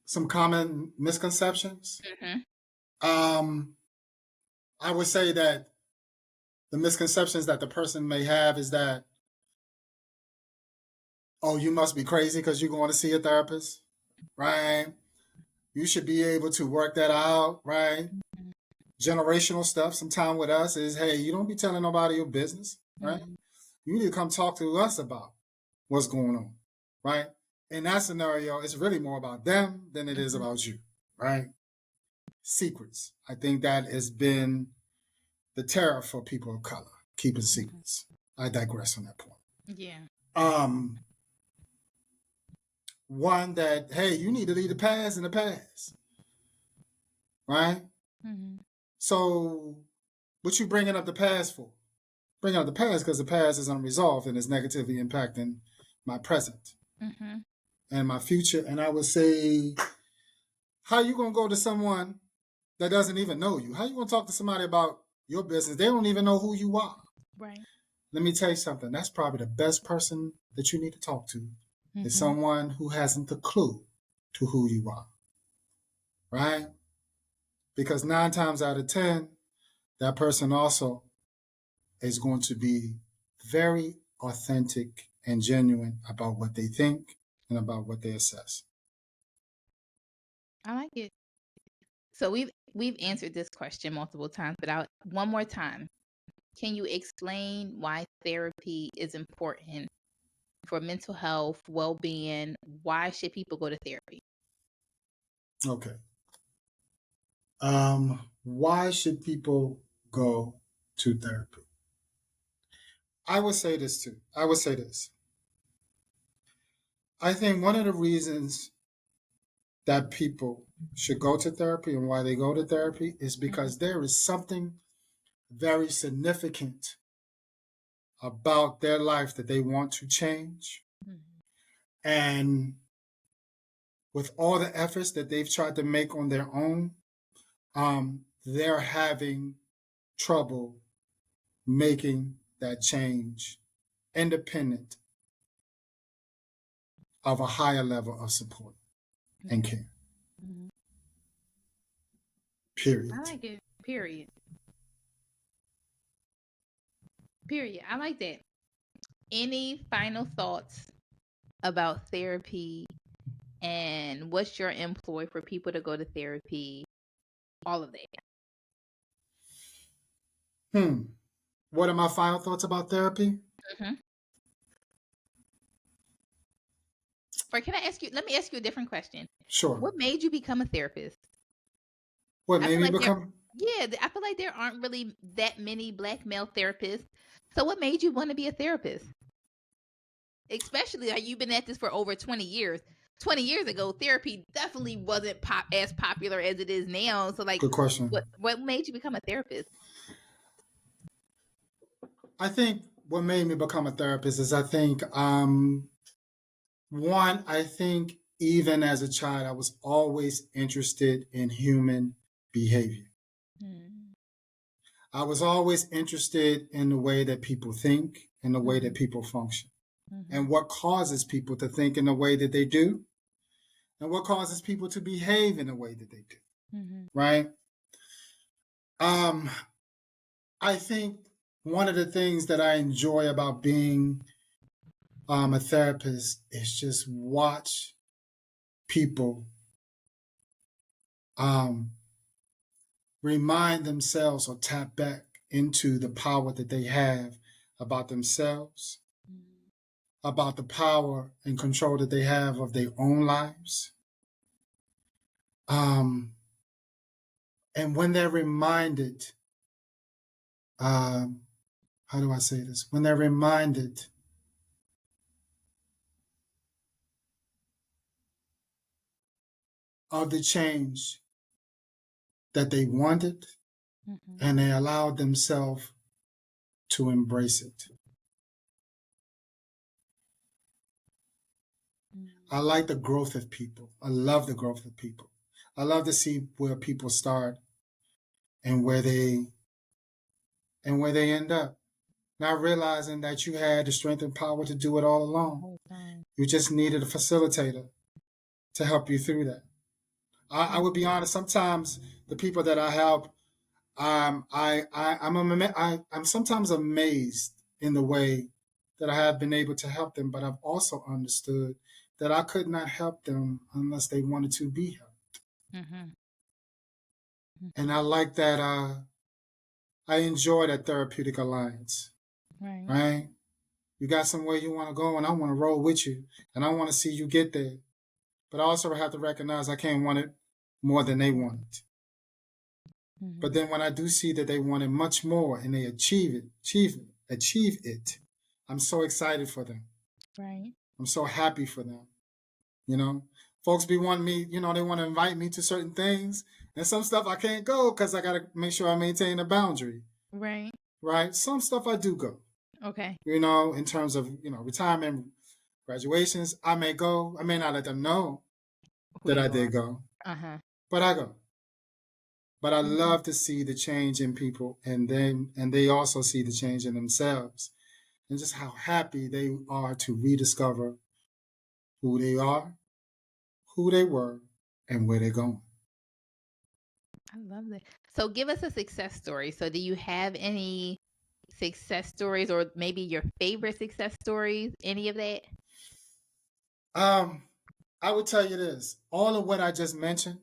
B: Some common misconceptions? I would say that the misconceptions that the person may have is that, oh, you must be crazy because you're going to see a therapist, right? You should be able to work that out, right? Generational stuff sometime with us is, hey, you don't be telling nobody your business, right? You need to come talk to us about what's going on, right? In that scenario, it's really more about them than it is about you, right? Secrets. I think that has been the terror for people of color, keeping secrets. I digress on that point.
A: Yeah.
B: One that, hey, you need to leave the past in the past, right? So what you bringing up the past for? Bring up the past because the past is unresolved and is negatively impacting my present and my future. And I would say, how you going to go to someone that doesn't even know you? How you going to talk to somebody about your business? They don't even know who you are.
A: Right.
B: Let me tell you something. That's probably the best person that you need to talk to is someone who hasn't the clue to who you are. Right? Because 9 times out of 10, that person also is going to be very authentic and genuine about what they think and about what they assess.
A: I like it. So we've answered this question multiple times, but one more time. Can you explain why therapy is important for mental health, well-being? Why should people go to therapy?
B: Okay. Why should people go to therapy? I would say this too. I think one of the reasons that people should go to therapy and why they go to therapy is because there is something very significant about their life that they want to change. And with all the efforts that they've tried to make on their own, they're having trouble making that change independent of a higher level of support and care.
A: Mm-hmm.
B: Period.
A: I like it. Period. Period. I like that. Any final thoughts about therapy and what's your employ for people to go to therapy? All of that.
B: What are my final thoughts about therapy?
A: Mm-hmm. Or can I ask you? Let me ask you a different question.
B: Sure.
A: What made you become a therapist?
B: What
A: I
B: made
A: feel
B: me
A: like
B: become?
A: I feel like there aren't really that many Black male therapists. So what made you want to be a therapist? Especially like you've been at this for over 20 years. 20 years ago, therapy definitely wasn't as popular as it is now. So like,
B: Good question.
A: what made you become a therapist?
B: I think what made me become a therapist is I think even as a child, I was always interested in human behavior. I was always interested in the way that people think and the way that people function, and what causes people to think in the way that they do, and what causes people to behave in the way that they do. Right? I think one of the things that I enjoy about being a therapist is just watch people remind themselves or tap back into the power that they have about themselves, about the power and control that they have of their own lives. And when they're reminded, how do I say this? When they're reminded of the change that they wanted and they allowed themselves to embrace it. I like the growth of people. I love the growth of people. I love to see where people start and where they end up. Not realizing that you had the strength and power to do it all along. You just needed a facilitator to help you through that. I would be honest. Sometimes the people that I help, I'm sometimes amazed in the way that I have been able to help them, but I've also understood that I could not help them unless they wanted to be helped. And I like that. I enjoy that therapeutic alliance. Right? You got somewhere you want to go, and I want to roll with you, and I want to see you get there. But I also have to recognize I can't want it more than they want it. But then when I do see that they want it much more and they achieve it, I'm so excited for them.
A: Right.
B: I'm so happy for them. You know, folks be wanting me, they want to invite me to certain things, and some stuff I can't go because I got to make sure I maintain a boundary.
A: Right.
B: Right. Some stuff I do go.
A: Okay.
B: In terms of, retirement, graduations, I may go. I may not let them know that I did go. But I go. But I love to see the change in people, and they also see the change in themselves, and just how happy they are to rediscover who they are, who they were, and where they're going.
A: I love that. So give us a success story. So do you have any success stories, or maybe your favorite success stories? Any of that?
B: I would tell you this: all of what I just mentioned,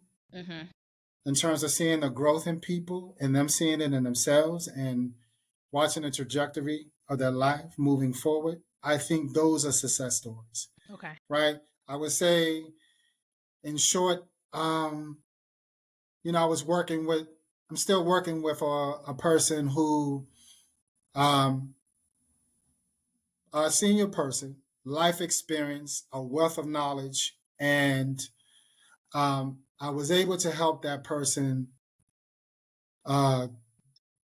B: in terms of seeing the growth in people and them seeing it in themselves and watching the trajectory of their life moving forward, I think those are success stories.
A: Okay.
B: Right? I would say, in short, I'm still working with a person who, a senior person, life experience, a wealth of knowledge, and I was able to help that person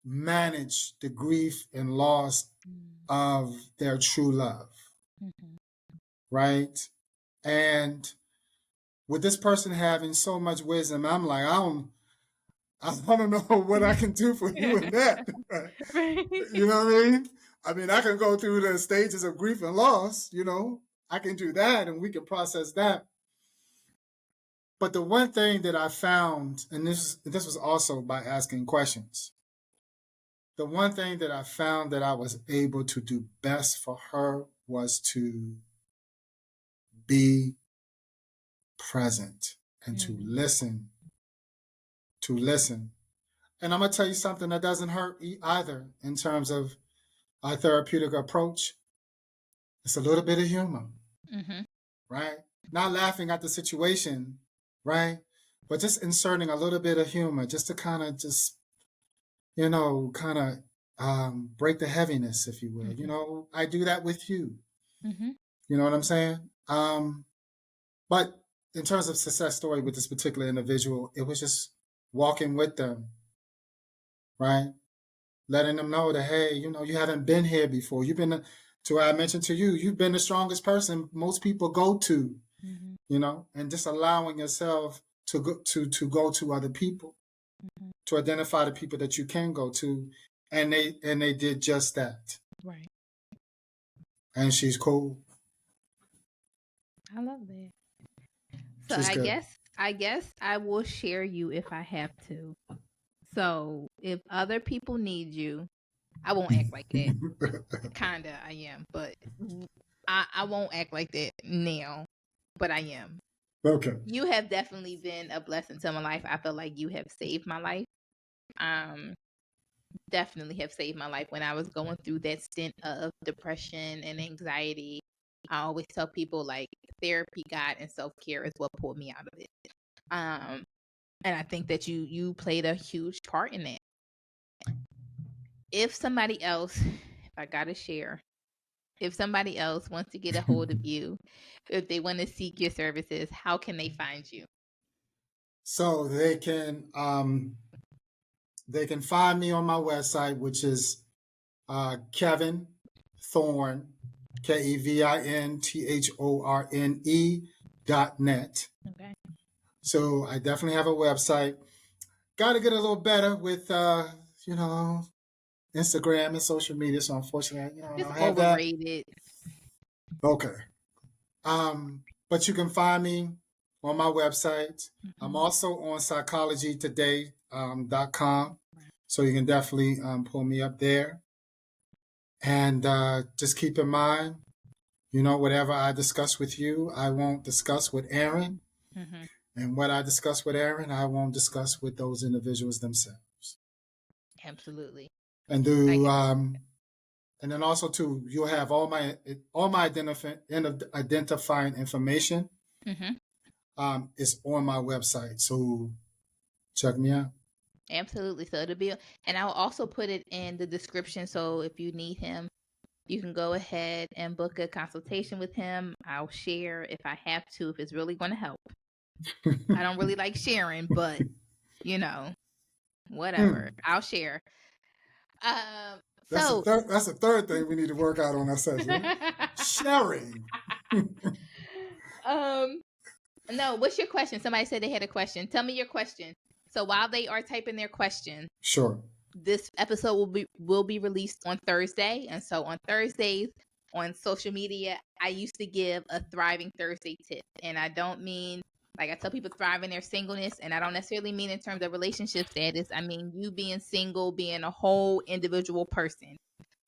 B: manage the grief and loss of their true love. Right? And with this person having so much wisdom, I'm like, I want to know what I can do for you in that.
A: Right.
B: You know what I mean? I mean, I can go through the stages of grief and loss, you know, I can do that and we can process that. But the one thing that I found, and this was also by asking questions, the one thing that I found that I was able to do best for her was to be present and to listen, to listen. And I'm going to tell you something that doesn't hurt either in terms of our therapeutic approach. It's a little bit of humor, right? Not laughing at the situation, right? But just inserting a little bit of humor just to kind of just, you know, kind of break the heaviness, if you will. You know, I do that with you. You know what I'm saying? But in terms of success story with this particular individual, it was just walking with them, right? Letting them know that, hey, you know, you haven't been here before. You've been, to what I mentioned to you, you've been the strongest person most people go to, you know, and just allowing yourself to go to other people, to identify the people that you can go to. And they did just that.
A: Right.
B: And she's cool.
A: I love that. So
B: She's good.
A: I guess I will share you if I have to. So if other people need you, I won't act like that. Kinda I am, but I won't act like that now. But I am.
B: Okay.
A: You have definitely been a blessing to my life. I feel like you have saved my life. Definitely have saved my life when I was going through that stint of depression and anxiety. I always tell people like therapy, God, and self-care is what pulled me out of it. And I think that you played a huge part in that. If somebody else, if I gotta share, if somebody else wants to get a hold of you, if they want to seek your services, how can they find you?
B: So they can find me on my website, which is Kevin Thorne, KevinThorne.net.
A: Okay.
B: So I definitely have a website. Got to get a little better with, you know, Instagram and social media. So unfortunately, you know, I
A: It's
B: don't have
A: overrated.
B: that. Okay. But you can find me on my website. I'm also on psychologytoday.com. So you can definitely pull me up there. And just keep in mind, you know, whatever I discuss with you, I won't discuss with Aaron. And what I discuss with Aaron, I won't discuss with those individuals themselves.
A: Absolutely.
B: And and then also too, you'll have all my identifying information is on my website. So check me out.
A: Absolutely. So it'll be, and I'll also put it in the description. So if you need him, you can go ahead and book a consultation with him. I'll share if I have to, if it's really going to help. I don't really like sharing, but you know, whatever. I'll share.
B: That's the third thing we need to work out on ourselves. Right? Sharing.
A: No, what's your question? Somebody said they had a question. Tell me your question. So while they are typing their question,
B: sure.
A: This episode will be released on Thursday, and so on Thursdays on social media, I used to give a Thriving Thursday tip, and I don't mean like I tell people thrive in their singleness, and I don't necessarily mean in terms of relationship status. I mean you being single, being a whole individual person.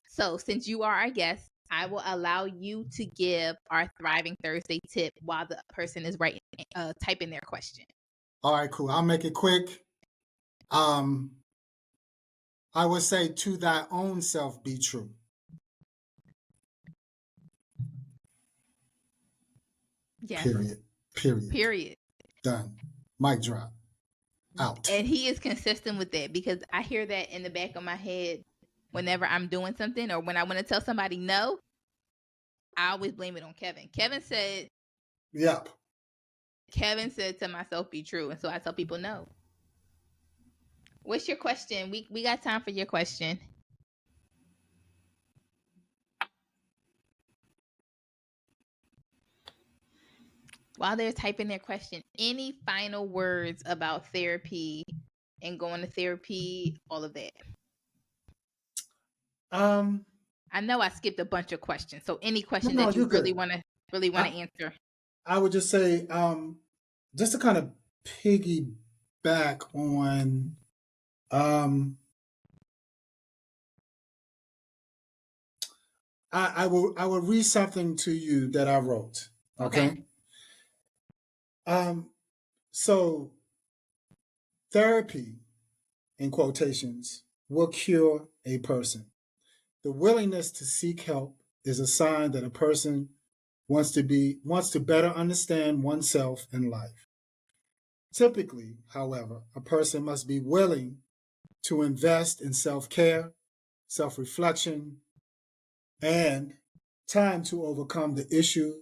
A: So since you are our guest, I will allow you to give our Thriving Thursday tip while the person is typing their question.
B: All right, cool. I'll make it quick. I would say, to thy own self be true.
A: Yes.
B: Period. Done. Mic drop. Out.
A: And he is consistent with that because I hear that in the back of my head whenever I'm doing something or when I want to tell somebody no. I always blame it on Kevin. Kevin said,
B: yep.
A: Kevin said to myself, be true. And so I tell people no. What's your question? We got time for your question. While they're typing their question, any final words about therapy and going to therapy, all of that?
B: Um,
A: I know I skipped a bunch of questions, so any question
B: no,
A: that you
B: you're good.
A: really want
B: I,
A: to answer.
B: I would just say, just to kind of piggyback on, I will read something to you that I wrote.
A: Okay.
B: Okay. So therapy, in quotations, will cure a person. The willingness to seek help is a sign that a person wants to better understand oneself and life. Typically, however, a person must be willing to invest in self-care, self-reflection, and time to overcome the issue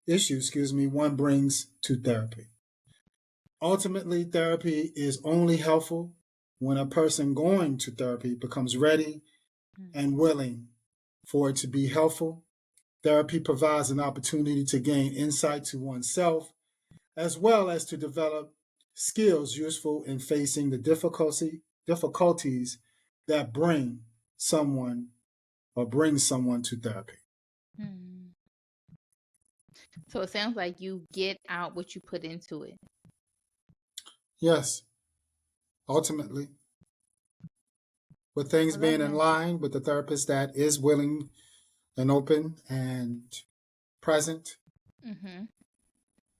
B: one brings to therapy. Ultimately, therapy is only helpful when a person going to therapy becomes ready and willing for it to be helpful. Therapy provides an opportunity to gain insight to oneself, as well as to develop skills useful in facing the difficulties that bring someone to therapy.
A: Hmm. So it sounds like you get out what you put into it.
B: Yes, ultimately, with things
A: I love
B: being in
A: that.
B: line with the therapist that is willing and open and present,
A: Mm-hmm.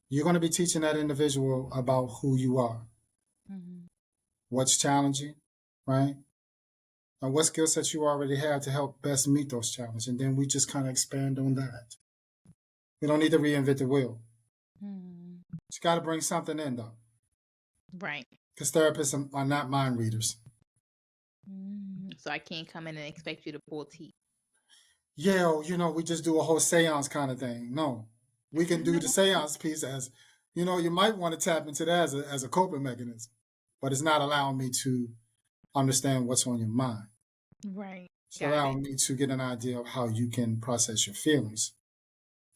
B: you're going to be teaching that individual about who you are,
A: Mm-hmm.
B: what's challenging, right? And what skill sets you already have to help best meet those challenges. And then we just kind of expand on that. We don't need to reinvent the wheel.
A: Mm-hmm.
B: You got to bring something in, though.
A: Right.
B: Because therapists are not mind readers.
A: Mm-hmm. So I can't come in and expect you to pull teeth.
B: Yeah, we just do a whole seance kind of thing. No, we can do the seance piece as, you might want to tap into that as a coping mechanism, but it's not allowing me to understand what's on your mind.
A: Right.
B: It's
A: Got it.
B: allowing me to get an idea of how you can process your feelings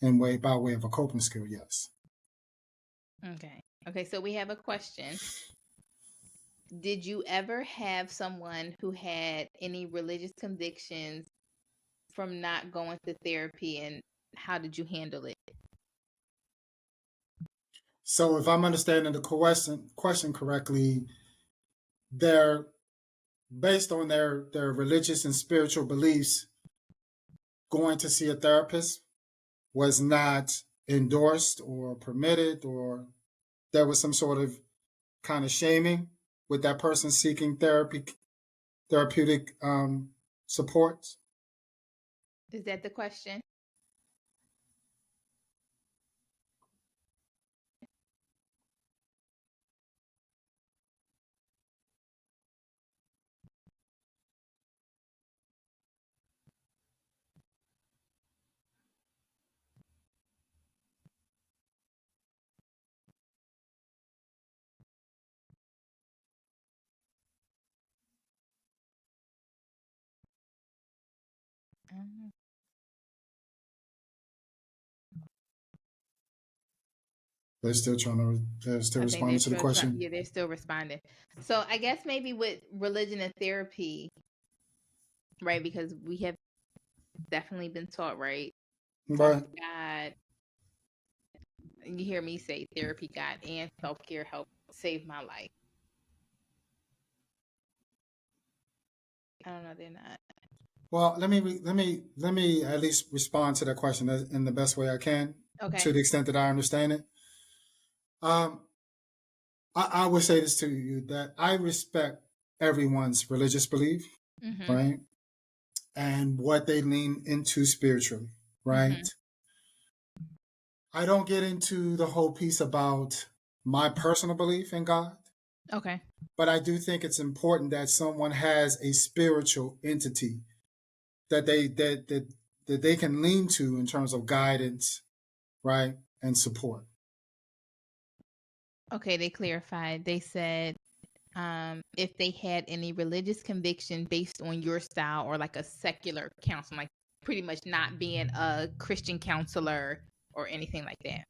B: by way of a coping skill. Yes.
A: Okay. Okay. So we have a question. Did you ever have someone who had any religious convictions from not going to therapy, and how did you handle it?
B: So if I'm understanding the question correctly, they're based on their religious and spiritual beliefs, going to see a therapist was not endorsed or permitted, or there was some sort of kind of shaming with that person seeking therapeutic support.
A: Is that the question? Mhm.
B: They're still
A: I think they're
B: responding to the
A: still
B: question.
A: yeah, they're still responding. So I guess maybe with religion and therapy, right? Because we have definitely been taught, right? Talk
B: Right.
A: to God. You hear me say therapy, God, and self care help save my life. I don't know. They're not.
B: Well, let me at least respond to that question in the best way I can,
A: Okay.
B: to the extent that I understand it. Um, I would say this to you, that I respect everyone's religious belief,
A: Mm-hmm.
B: right? And what they lean into spiritually, right?
A: Mm-hmm.
B: I don't get into the whole piece about my personal belief in God,
A: Okay.
B: but I do think it's important that someone has a spiritual entity that they can lean to in terms of guidance, right? And support.
A: Okay. They clarified. They said if they had any religious conviction based on your style or like a secular counselor, like pretty much not being a Christian counselor or anything like that.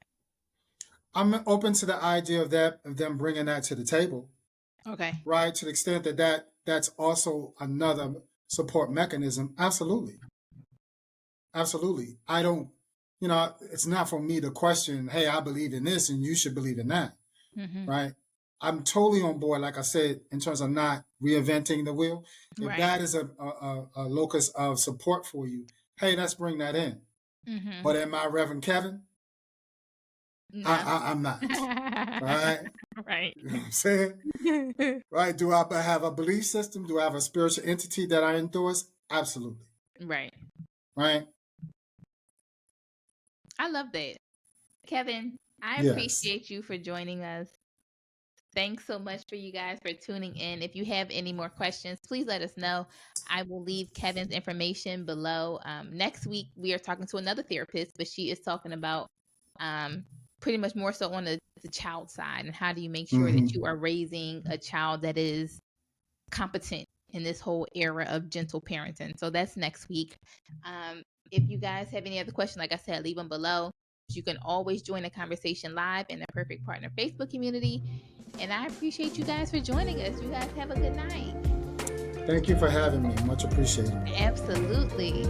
B: I'm open to the idea of them bringing that to the table.
A: Okay.
B: right? To the extent that's also another support mechanism. Absolutely. Absolutely. I don't, it's not for me to question, hey, I believe in this and you should believe in that, right? I'm totally on board, like I said, in terms of not reinventing the wheel. If
A: Right.
B: that is a locus of support for you, hey, let's bring that in. But am I Reverend Kevin?
A: No.
B: I'm not, right?
A: Right.
B: You know what I'm saying? Right? Do I have a belief system? Do I have a spiritual entity that I endorse? Absolutely.
A: Right.
B: Right?
A: I love that. Kevin, I
B: Yes.
A: appreciate you for joining us. Thanks so much for you guys for tuning in. If you have any more questions, please let us know. I will leave Kevin's information below. Next week, we are talking to another therapist, but she is talking about pretty much more so on the child side and how do you make sure that you are raising a child that is competent in this whole era of gentle parenting. So that's next week. If you guys have any other questions, like I said, leave them below. You can always join the conversation live in the Perfect Partner Facebook community. And I appreciate you guys for joining us. You guys have a good night.
B: Thank you for having me. Much appreciated.
A: Absolutely.